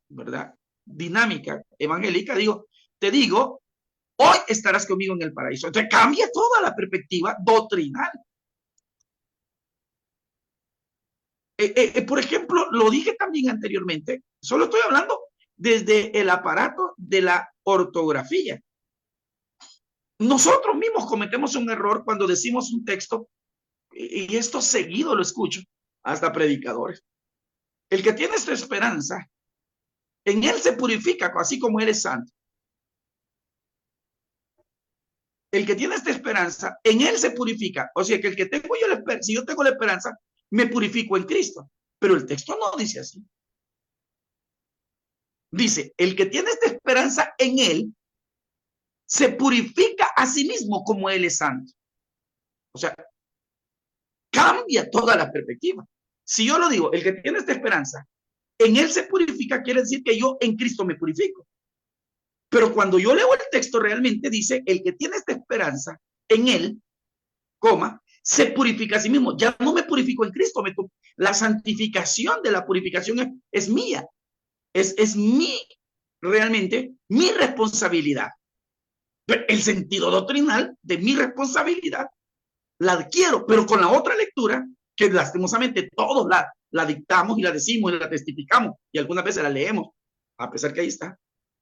¿verdad? Dinámica, evangélica, digo, te digo, hoy estarás conmigo en el paraíso. Entonces cambia toda la perspectiva doctrinal. Por ejemplo, lo dije también anteriormente, solo estoy hablando desde el aparato de la ortografía. Nosotros mismos cometemos un error cuando decimos un texto, y esto seguido lo escucho, hasta predicadores. El que tiene esta esperanza, en él se purifica, así como él es santo. El que tiene esta esperanza, en él se purifica. O sea, que el que tengo yo la esperanza, si yo tengo la esperanza, me purifico en Cristo. Pero el texto no dice así. Dice, el que tiene esta esperanza en él, se purifica a sí mismo como él es santo. O sea, cambia toda la perspectiva. Si yo lo digo, el que tiene esta esperanza, en él se purifica, quiere decir que yo en Cristo me purifico. Pero cuando yo leo el texto, realmente dice, el que tiene esta esperanza en él, coma, se purifica a sí mismo. Ya no me purifico en Cristo. La santificación de la purificación es mía. Es realmente mi responsabilidad. Pero el sentido doctrinal de mi responsabilidad la adquiero, pero con la otra lectura, que lastimosamente todos la dictamos y la decimos y la testificamos, y algunas veces la leemos, a pesar que ahí está,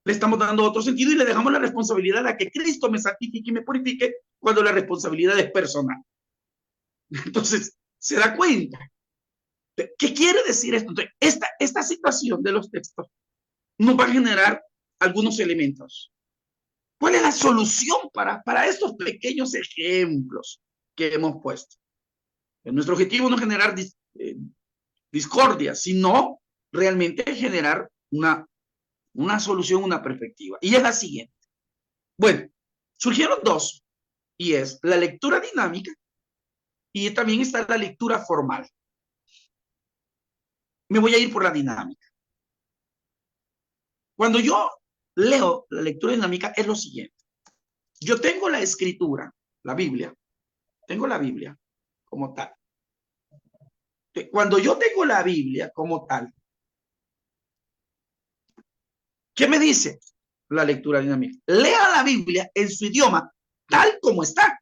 le estamos dando otro sentido y le dejamos la responsabilidad a que Cristo me santifique y me purifique, cuando la responsabilidad es personal. Entonces, se da cuenta. ¿Qué quiere decir esto? Entonces, esta situación de los textos nos va a generar algunos elementos. ¿Cuál es la solución para estos pequeños ejemplos que hemos puesto? Nuestro objetivo no es generar discordia, sino realmente generar una solución, una perspectiva. Y es la siguiente. Bueno, surgieron dos, y es la lectura dinámica y también está la lectura formal. Me voy a ir por la dinámica. Cuando yo leo la lectura dinámica es lo siguiente. Yo tengo la escritura, la Biblia, tengo la Biblia como tal. Cuando yo tengo la Biblia como tal, ¿qué me dice la lectura dinámica? Lea la Biblia en su idioma tal como está.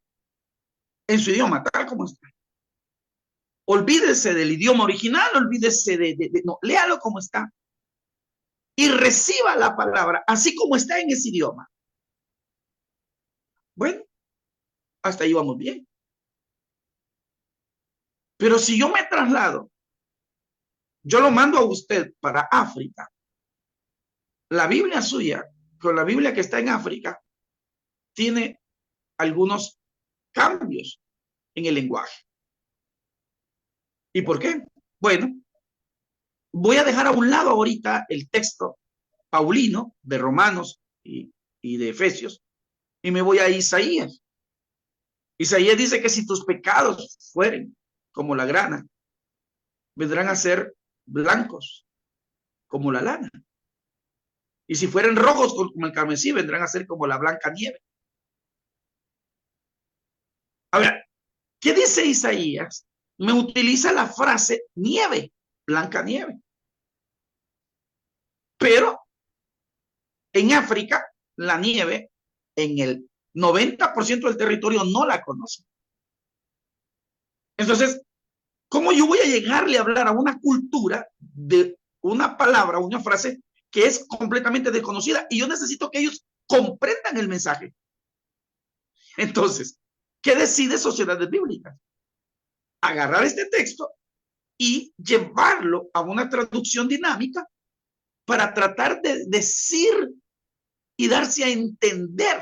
En su idioma tal como está. Olvídese del idioma original, olvídese no, léalo como está. Y reciba la palabra así como está en ese idioma. Bueno, hasta ahí vamos bien. Pero si yo me traslado, yo lo mando a usted para África, la Biblia suya, con la Biblia que está en África, tiene algunos cambios en el lenguaje. ¿Y por qué? Bueno, voy a dejar a un lado ahorita el texto paulino de Romanos y de Efesios, y me voy a Isaías. Isaías dice que si tus pecados fueren como la grana, vendrán a ser blancos como la lana. Y si fueren rojos como el carmesí, vendrán a ser como la blanca nieve. A ver, ¿qué dice Isaías? Me utiliza la frase nieve, blanca nieve. Pero en África, la nieve en el 90% del territorio no la conoce. Entonces, ¿cómo yo voy a llegarle a hablar a una cultura de una palabra, una frase que es completamente desconocida? Y yo necesito que ellos comprendan el mensaje. Entonces, ¿qué decide Sociedades Bíblicas? Agarrar este texto y llevarlo a una traducción dinámica para tratar de decir y darse a entender.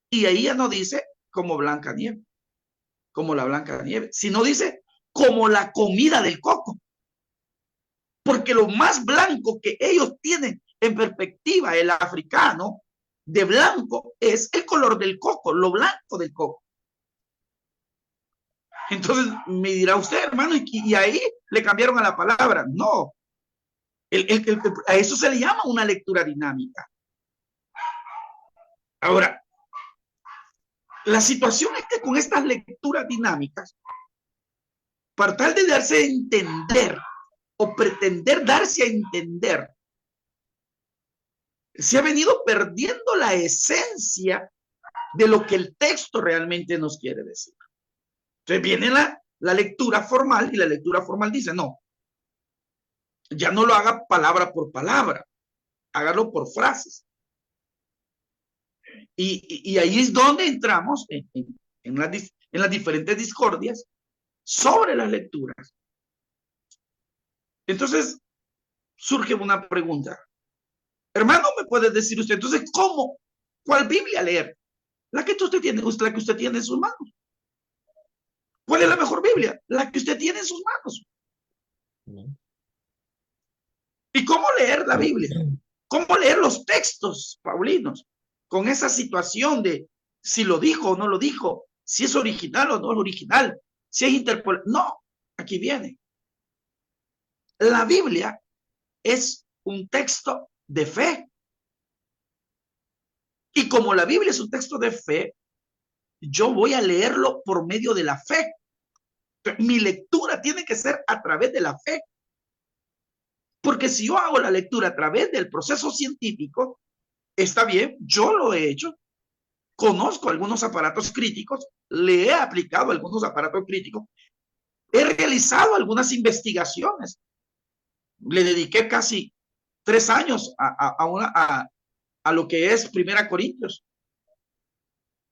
Y ahí ya no dice como Blanca Nieve, como la Blanca Nieve, sino dice como la comida del coco. Porque lo más blanco que ellos tienen en perspectiva, el africano de blanco, es el color del coco, lo blanco del coco. Entonces me dirá usted, hermano, y ahí le cambiaron a la palabra. No, a eso se le llama una lectura dinámica. Ahora, la situación es que con estas lecturas dinámicas, para tal de darse a entender o pretender darse a entender, se ha venido perdiendo la esencia de lo que el texto realmente nos quiere decir. Entonces viene la lectura formal y la lectura formal dice, no, ya no lo haga palabra por palabra, hágalo por frases. Y ahí es donde entramos en las diferentes discordias sobre las lecturas. Entonces surge una pregunta. Hermano, ¿me puede decir usted entonces cómo? ¿Cuál Biblia leer? La que usted tiene en sus manos. ¿Cuál es la mejor Biblia? La que usted tiene en sus manos. ¿Y cómo leer la Biblia? ¿Cómo leer los textos paulinos? Con esa situación de si lo dijo o no lo dijo, si es original o no es original, si es interpolado. No, aquí viene. La Biblia es un texto de fe. Y como la Biblia es un texto de fe, yo voy a leerlo por medio de la fe. Mi lectura tiene que ser a través de la fe. Porque si yo hago la lectura a través del proceso científico, está bien, yo lo he hecho, conozco algunos aparatos críticos, le he aplicado algunos aparatos críticos, he realizado algunas investigaciones, le dediqué casi 3 años a lo que es Primera Corintios,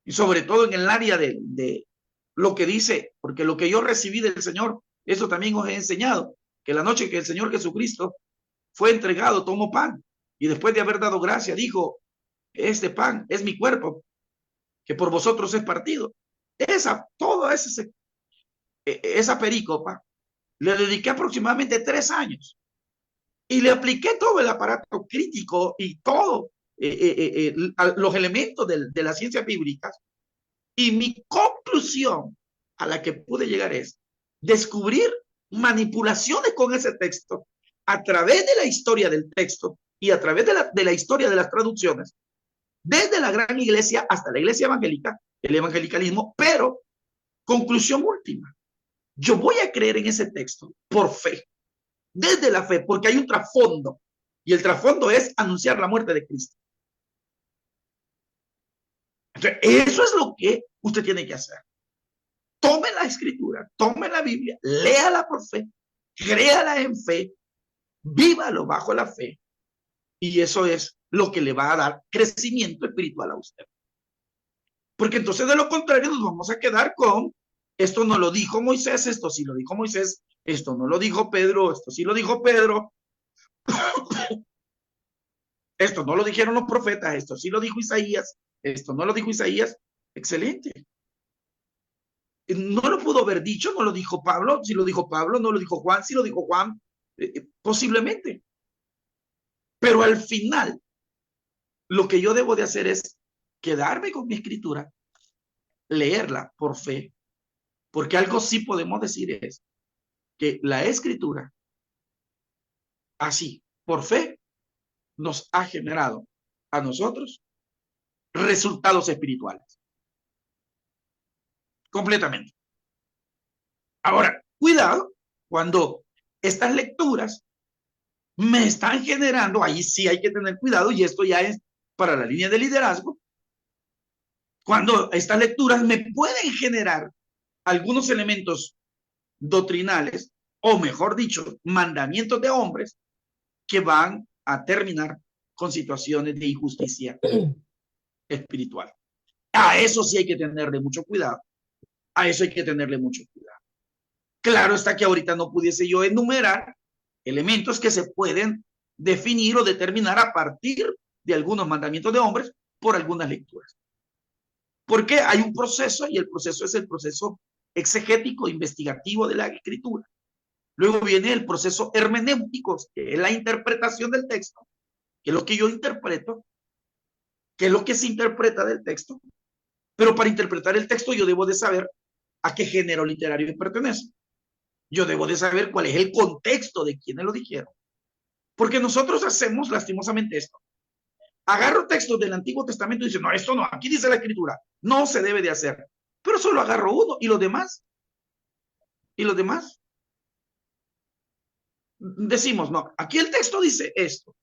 y sobre todo en el área de lo que dice, porque lo que yo recibí del Señor, eso también os he enseñado, que la noche que el Señor Jesucristo fue entregado, tomó pan, y después de haber dado gracia, dijo, este pan es mi cuerpo, que por vosotros es partido. Toda esa perícopa, le dediqué aproximadamente 3 años, y le apliqué todo el aparato crítico y todo los elementos de las ciencias bíblicas, y mi conclusión a la que pude llegar es descubrir manipulaciones con ese texto a través de la historia del texto y a través de la historia de las traducciones, desde la gran iglesia hasta la iglesia evangélica, el evangelicalismo, pero conclusión última, yo voy a creer en ese texto por fe, desde la fe, porque hay un trasfondo, y el trasfondo es anunciar la muerte de Cristo. Entonces, eso es lo que usted tiene que hacer. Tome la escritura, tome la Biblia, léala por fe, créala en fe, vívalo bajo la fe, y eso es lo que le va a dar crecimiento espiritual a usted. Porque entonces de lo contrario nos vamos a quedar con esto no lo dijo Moisés, esto sí lo dijo Moisés, esto no lo dijo Pedro, esto sí lo dijo Pedro, esto no lo dijeron los profetas, esto sí lo dijo Isaías, esto no lo dijo Isaías. Excelente. No lo pudo haber dicho, no lo dijo Pablo, sí lo dijo Pablo, no lo dijo Juan, sí lo dijo Juan. Posiblemente. Pero al final, lo que yo debo de hacer es quedarme con mi escritura, leerla por fe, porque algo sí podemos decir es que la escritura, así, por fe, nos ha generado a nosotros resultados espirituales. Completamente. Ahora, cuidado cuando estas lecturas me están generando, ahí sí hay que tener cuidado, y esto ya es para la línea de liderazgo, cuando estas lecturas me pueden generar algunos elementos doctrinales, o mejor dicho, mandamientos de hombres que van a terminar con situaciones de injusticia espiritual. A eso sí hay que tenerle mucho cuidado. A eso hay que tenerle mucho cuidado. Claro está que ahorita no pudiese yo enumerar elementos que se pueden definir o determinar a partir de algunos mandamientos de hombres por algunas lecturas. Porque hay un proceso, y el proceso es el proceso exegético, investigativo de la escritura. Luego viene el proceso hermenéutico, que es la interpretación del texto, que es lo que yo interpreto, que es lo que se interpreta del texto. Pero para interpretar el texto yo debo de saber a qué género literario pertenece. Yo debo de saber cuál es el contexto de quienes lo dijeron. Porque nosotros hacemos lastimosamente esto. Agarro textos del Antiguo Testamento y dice, no, esto no, aquí dice la Escritura. No se debe de hacer. Pero solo agarro uno. ¿Y los demás? ¿Y los demás? Decimos, no, aquí el texto dice esto.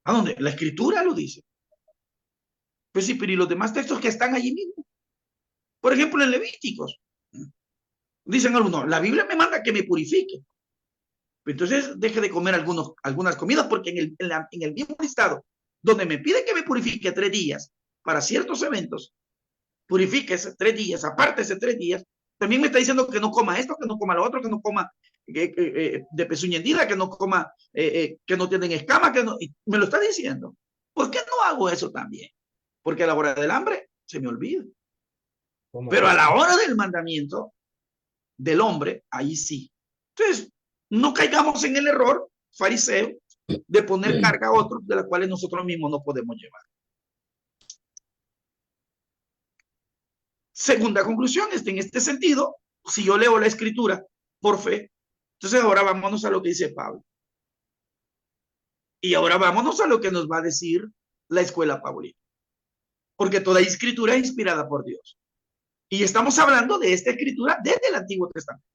¿A dónde? La Escritura lo dice. Pues sí, pero ¿y los demás textos que están allí mismo? Por ejemplo, en Levíticos. Dicen algunos, la Biblia me manda que me purifique. Entonces deje de comer algunas comidas, porque en el mismo listado donde me pide que me purifique 3 días para ciertos eventos, purifique ese 3 días, aparte ese 3 días, también me está diciendo que no coma esto, que no coma lo otro, que no coma de pezuña hendida, que no coma, que no tienen escamas, que no, me lo está diciendo. ¿Por qué no hago eso también? Porque a la hora del hambre se me olvida. Pero a la hora del mandamiento del hombre, ahí sí. Entonces, no caigamos en el error fariseo de poner carga a otros de las cuales nosotros mismos no podemos llevar. Segunda conclusión, en este sentido, si yo leo la escritura por fe, entonces ahora vámonos a lo que dice Pablo. Y ahora vámonos a lo que nos va a decir la escuela paulina. Porque toda escritura es inspirada por Dios. Y estamos hablando de esta escritura desde el Antiguo Testamento,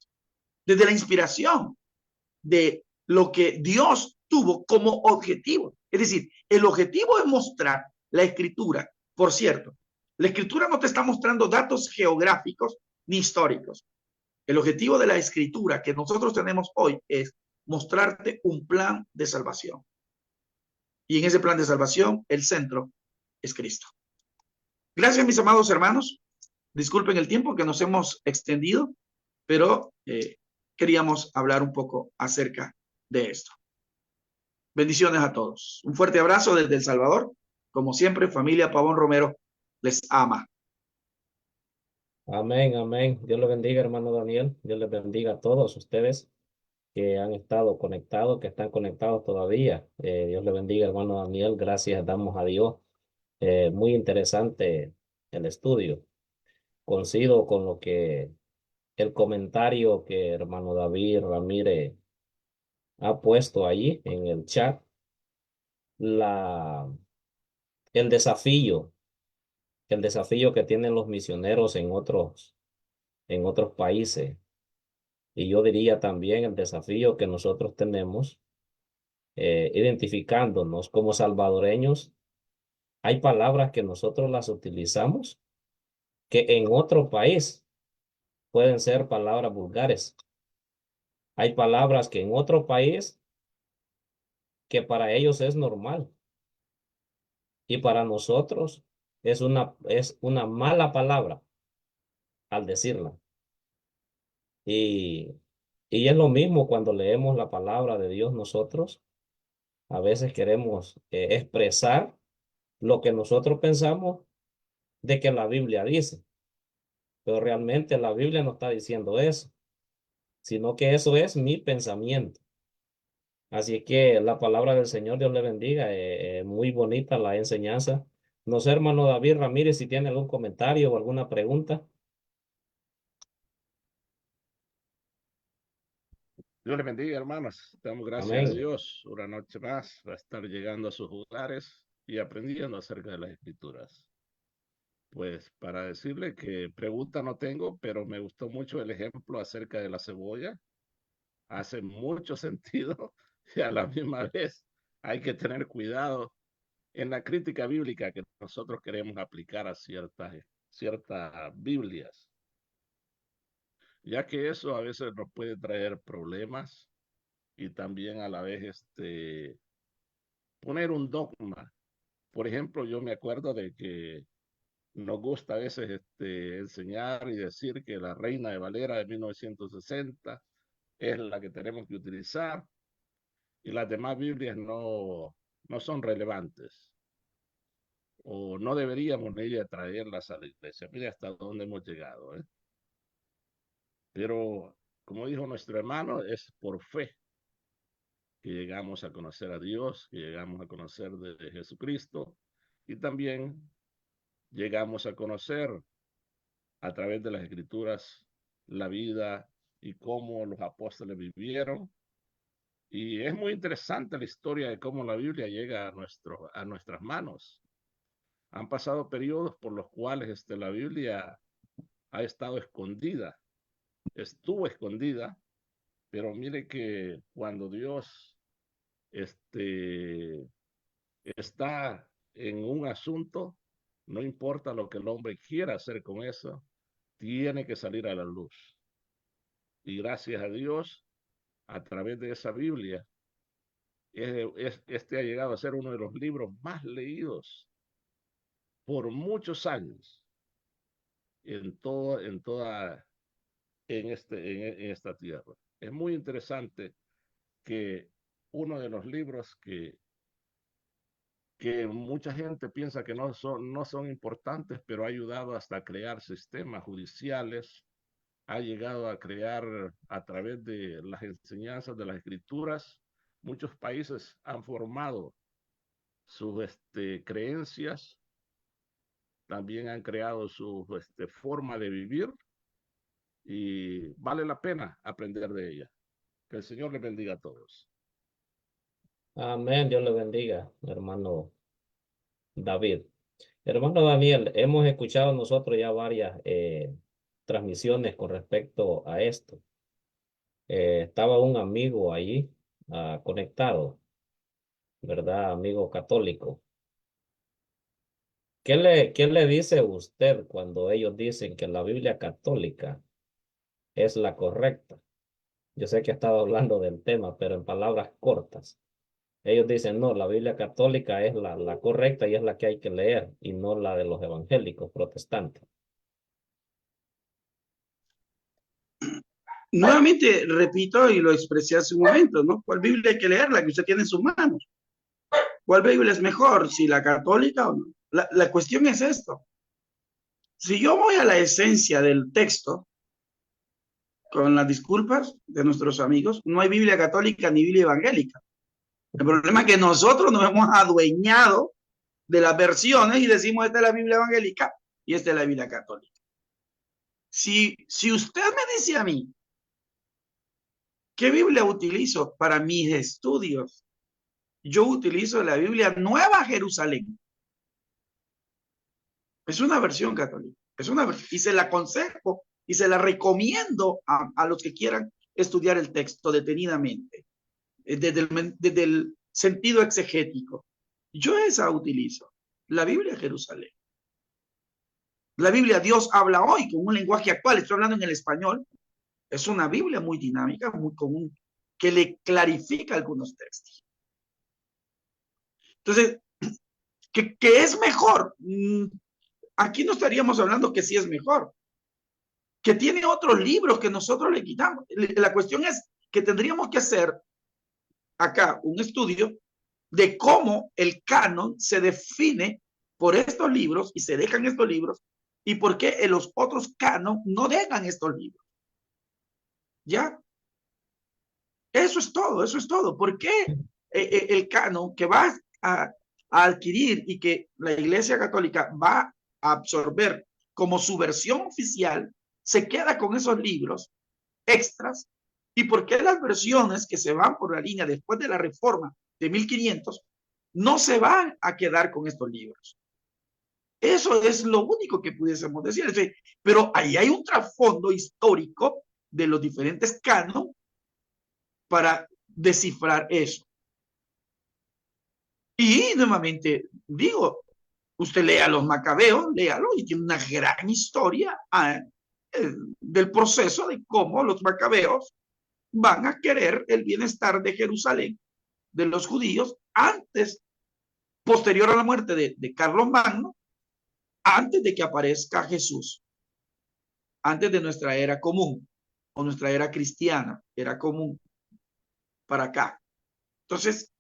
desde la inspiración de lo que Dios tuvo como objetivo. Es decir, el objetivo es mostrar la escritura. Por cierto, la escritura no te está mostrando datos geográficos ni históricos. El objetivo de la escritura que nosotros tenemos hoy es mostrarte un plan de salvación. Y en ese plan de salvación, el centro es Cristo. Gracias, mis amados hermanos. Disculpen el tiempo que nos hemos extendido, pero queríamos hablar un poco acerca de esto. Bendiciones a todos. Un fuerte abrazo desde El Salvador. Como siempre, familia Pavón Romero les ama. Amén, amén. Dios le bendiga, hermano Daniel. Dios les bendiga a todos ustedes que han estado conectados, que están conectados todavía. Dios le bendiga, hermano Daniel. Gracias damos a Dios. Muy interesante el estudio. Coincido con lo que el comentario que hermano David Ramírez ha puesto allí en el chat. La, el desafío, el desafío que tienen los misioneros en otros países. Y yo diría también el desafío que nosotros tenemos identificándonos como salvadoreños. Hay palabras que nosotros las utilizamos que en otro país pueden ser palabras vulgares. Hay palabras que en otro país que para ellos es normal y para nosotros es una mala palabra al decirla. Y, y es lo mismo cuando leemos la palabra de Dios nosotros. A veces queremos expresar lo que nosotros pensamos de que la Biblia dice, pero realmente la Biblia no está diciendo eso, sino que eso es mi pensamiento. Así que la palabra del Señor, Dios le bendiga. Muy bonita la enseñanza. No sé, hermano David Ramírez, si tiene algún comentario o alguna pregunta. Dios les bendiga, hermanos. Damos gracias a Amén. Dios. Una noche más va a estar llegando a sus hogares y aprendiendo acerca de las Escrituras. Pues para decirle que pregunta no tengo, pero me gustó mucho el ejemplo acerca de la cebolla. Hace mucho sentido y a la misma vez hay que tener cuidado en la crítica bíblica que nosotros queremos aplicar a ciertas Biblias, ya que eso a veces nos puede traer problemas y también a la vez poner un dogma. Por ejemplo, yo me acuerdo de que nos gusta a veces enseñar y decir que la Reina de Valera de 1960 es la que tenemos que utilizar y las demás Biblias no son relevantes o no deberíamos ni de traerlas a la iglesia. Mire hasta dónde hemos llegado, ¿eh? Pero, como dijo nuestro hermano, es por fe que llegamos a conocer a Dios, que llegamos a conocer de Jesucristo y también llegamos a conocer a través de las Escrituras la vida y cómo los apóstoles vivieron. Y es muy interesante la historia de cómo la Biblia llega a nuestras manos. Han pasado periodos por los cuales la Biblia ha estado escondida, estuvo escondida, pero mire que cuando Dios está en un asunto, no importa lo que el hombre quiera hacer con eso, tiene que salir a la luz. Y gracias a Dios, a través de esa Biblia, este ha llegado a ser uno de los libros más leídos por muchos años en esta tierra. Es muy interesante que uno de los libros que mucha gente piensa que no son importantes, pero ha ayudado hasta a crear sistemas judiciales, ha llegado a crear a través de las enseñanzas de las escrituras, muchos países han formado sus creencias, también han creado su forma de vivir y vale la pena aprender de ella. Que el Señor les bendiga a todos. Amén. Dios le bendiga, hermano David. Hermano Daniel, hemos escuchado nosotros ya varias transmisiones con respecto a esto. Estaba un amigo allí conectado, ¿verdad? Amigo católico. ¿Qué le dice usted cuando ellos dicen que la Biblia católica es la correcta? Yo sé que he estado hablando del tema, pero en palabras cortas. Ellos dicen, no, la Biblia católica es la correcta y es la que hay que leer y no la de los evangélicos protestantes. Nuevamente repito y lo expresé hace un momento, ¿no? ¿Cuál Biblia hay que leer? La que usted tiene en sus manos. ¿Cuál Biblia es mejor? ¿Si la católica o no? La cuestión es esto. Si yo voy a la esencia del texto, con las disculpas de nuestros amigos, no hay Biblia católica ni Biblia evangélica. El problema es que nosotros nos hemos adueñado de las versiones y decimos esta es la Biblia evangélica y esta es la Biblia católica. Si usted me dice a mí, ¿qué Biblia utilizo para mis estudios? Yo utilizo la Biblia Nueva Jerusalén. Es una versión católica. Y se la aconsejo y se la recomiendo a los que quieran estudiar el texto detenidamente, desde el sentido exegético. Yo esa utilizo, la Biblia Jerusalén. La Biblia Dios habla hoy con un lenguaje actual, estoy hablando en el español. Es una Biblia muy dinámica, muy común, que le clarifica algunos textos. Entonces, ¿qué es mejor? Aquí no estaríamos hablando que sí es mejor, que tiene otros libros que nosotros le quitamos. La cuestión es que tendríamos que hacer acá un estudio de cómo el canon se define por estos libros y se dejan estos libros y por qué en los otros canon no dejan estos libros. ¿Ya? Eso es todo, eso es todo. ¿Por qué el canon que va a adquirir y que la Iglesia Católica va a absorber como su versión oficial se queda con esos libros extras? ¿Y por qué las versiones que se van por la línea después de la reforma de 1500 no se van a quedar con estos libros? Eso es lo único que pudiésemos decir. Pero ahí hay un trasfondo histórico de los diferentes cánones para descifrar eso. Y nuevamente digo, usted lea los Macabeos, léalo, y tiene una gran historia del proceso de cómo los Macabeos van a querer el bienestar de Jerusalén, de los judíos, antes, posterior a la muerte de Carlos Magno, antes de que aparezca Jesús, antes de nuestra era común, o nuestra era cristiana, era común para acá. Entonces,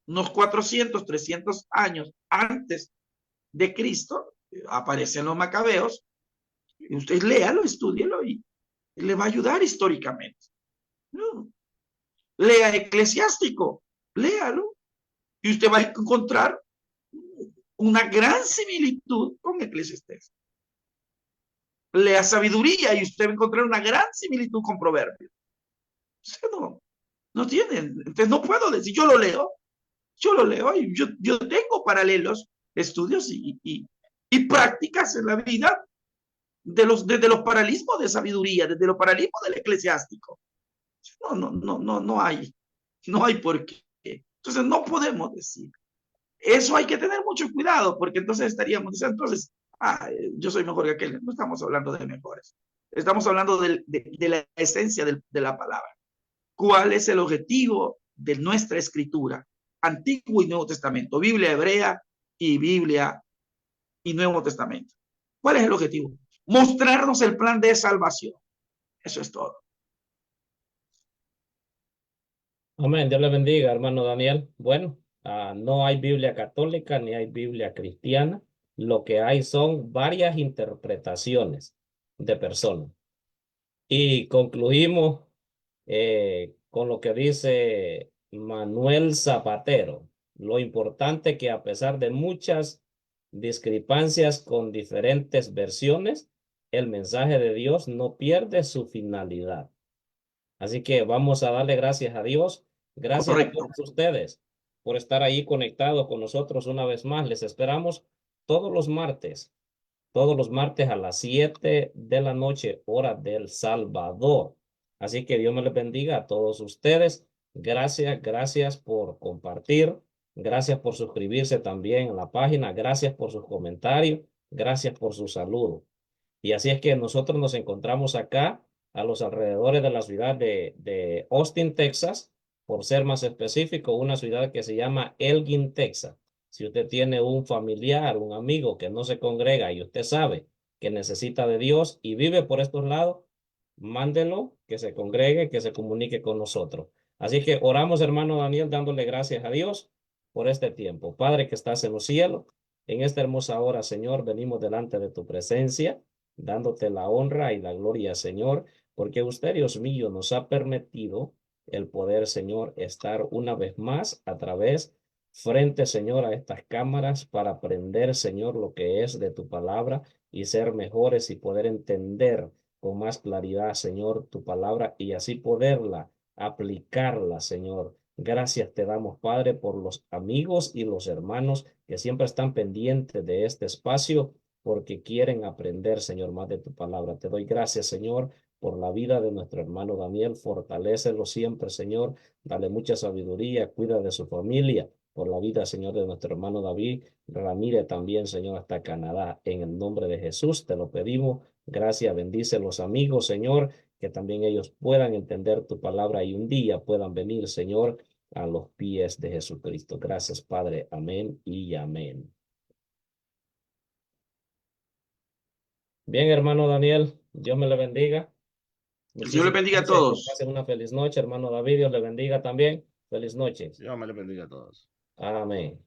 unos 400, 300 años antes de Cristo, aparecen los Macabeos, y usted léalo, estúdielo y le va a ayudar históricamente. ¿No? Lea Eclesiástico, léalo, y usted va a encontrar una gran similitud con Eclesiastés. Lea Sabiduría y usted va a encontrar una gran similitud con Proverbios. Usted no tienen, entonces no puedo decir, yo lo leo y yo tengo paralelos, estudios y prácticas en la vida desde los paralelismos de sabiduría, desde los paralelismos del eclesiástico. No hay por qué. Entonces no podemos decir. Eso hay que tener mucho cuidado, porque entonces estaríamos diciendo, entonces, yo soy mejor que aquel. No estamos hablando de mejores. Estamos hablando de la esencia de la palabra. ¿Cuál es el objetivo de nuestra escritura? Antiguo y Nuevo Testamento, Biblia hebrea y Biblia y Nuevo Testamento. ¿Cuál es el objetivo? Mostrarnos el plan de salvación. Eso es todo. Amén. Dios le bendiga, hermano Daniel. Bueno, no hay Biblia católica ni hay Biblia cristiana. Lo que hay son varias interpretaciones de personas. Y concluimos con lo que dice Manuel Zapatero. Lo importante que a pesar de muchas discrepancias con diferentes versiones, el mensaje de Dios no pierde su finalidad. Así que vamos a darle gracias a Dios. Gracias a Correcto. todos ustedes por estar ahí conectados con nosotros una vez más. Les esperamos todos los martes a las 7 de la noche, hora del Salvador. Así que Dios me les bendiga a todos ustedes. Gracias por compartir. Gracias por suscribirse también a la página. Gracias por sus comentarios. Gracias por su saludo. Y así es que nosotros nos encontramos acá a los alrededores de la ciudad de Austin, Texas, por ser más específico, una ciudad que se llama Elgin, Texas. Si usted tiene un familiar, un amigo que no se congrega y usted sabe que necesita de Dios y vive por estos lados, mándelo, que se congregue, que se comunique con nosotros. Así que oramos, hermano Daniel, dándole gracias a Dios por este tiempo. Padre que estás en los cielos, en esta hermosa hora, Señor, venimos delante de tu presencia, dándote la honra y la gloria, Señor, porque usted, Dios mío, nos ha permitido el poder, Señor, estar una vez más a través, frente, Señor, a estas cámaras para aprender, Señor, lo que es de tu palabra y ser mejores y poder entender con más claridad, Señor, tu palabra y así poderla aplicarla, Señor. Gracias te damos, Padre, por los amigos y los hermanos que siempre están pendientes de este espacio porque quieren aprender, Señor, más de tu palabra. Te doy gracias, Señor, por la vida de nuestro hermano Daniel. Fortalécelo siempre, Señor. Dale mucha sabiduría, cuida de su familia. Por la vida, Señor, de nuestro hermano David Ramírez también, Señor, hasta Canadá. En el nombre de Jesús te lo pedimos. Gracias, bendice los amigos, Señor, que también ellos puedan entender tu palabra y un día puedan venir, Señor, a los pies de Jesucristo. Gracias, Padre. Amén y amén. Bien, hermano Daniel, Dios me le bendiga. El Señor le bendiga a Gracias, que todos. pasen una feliz noche, hermano David, Dios le bendiga también. Feliz noche. Dios me le bendiga a todos. Amén.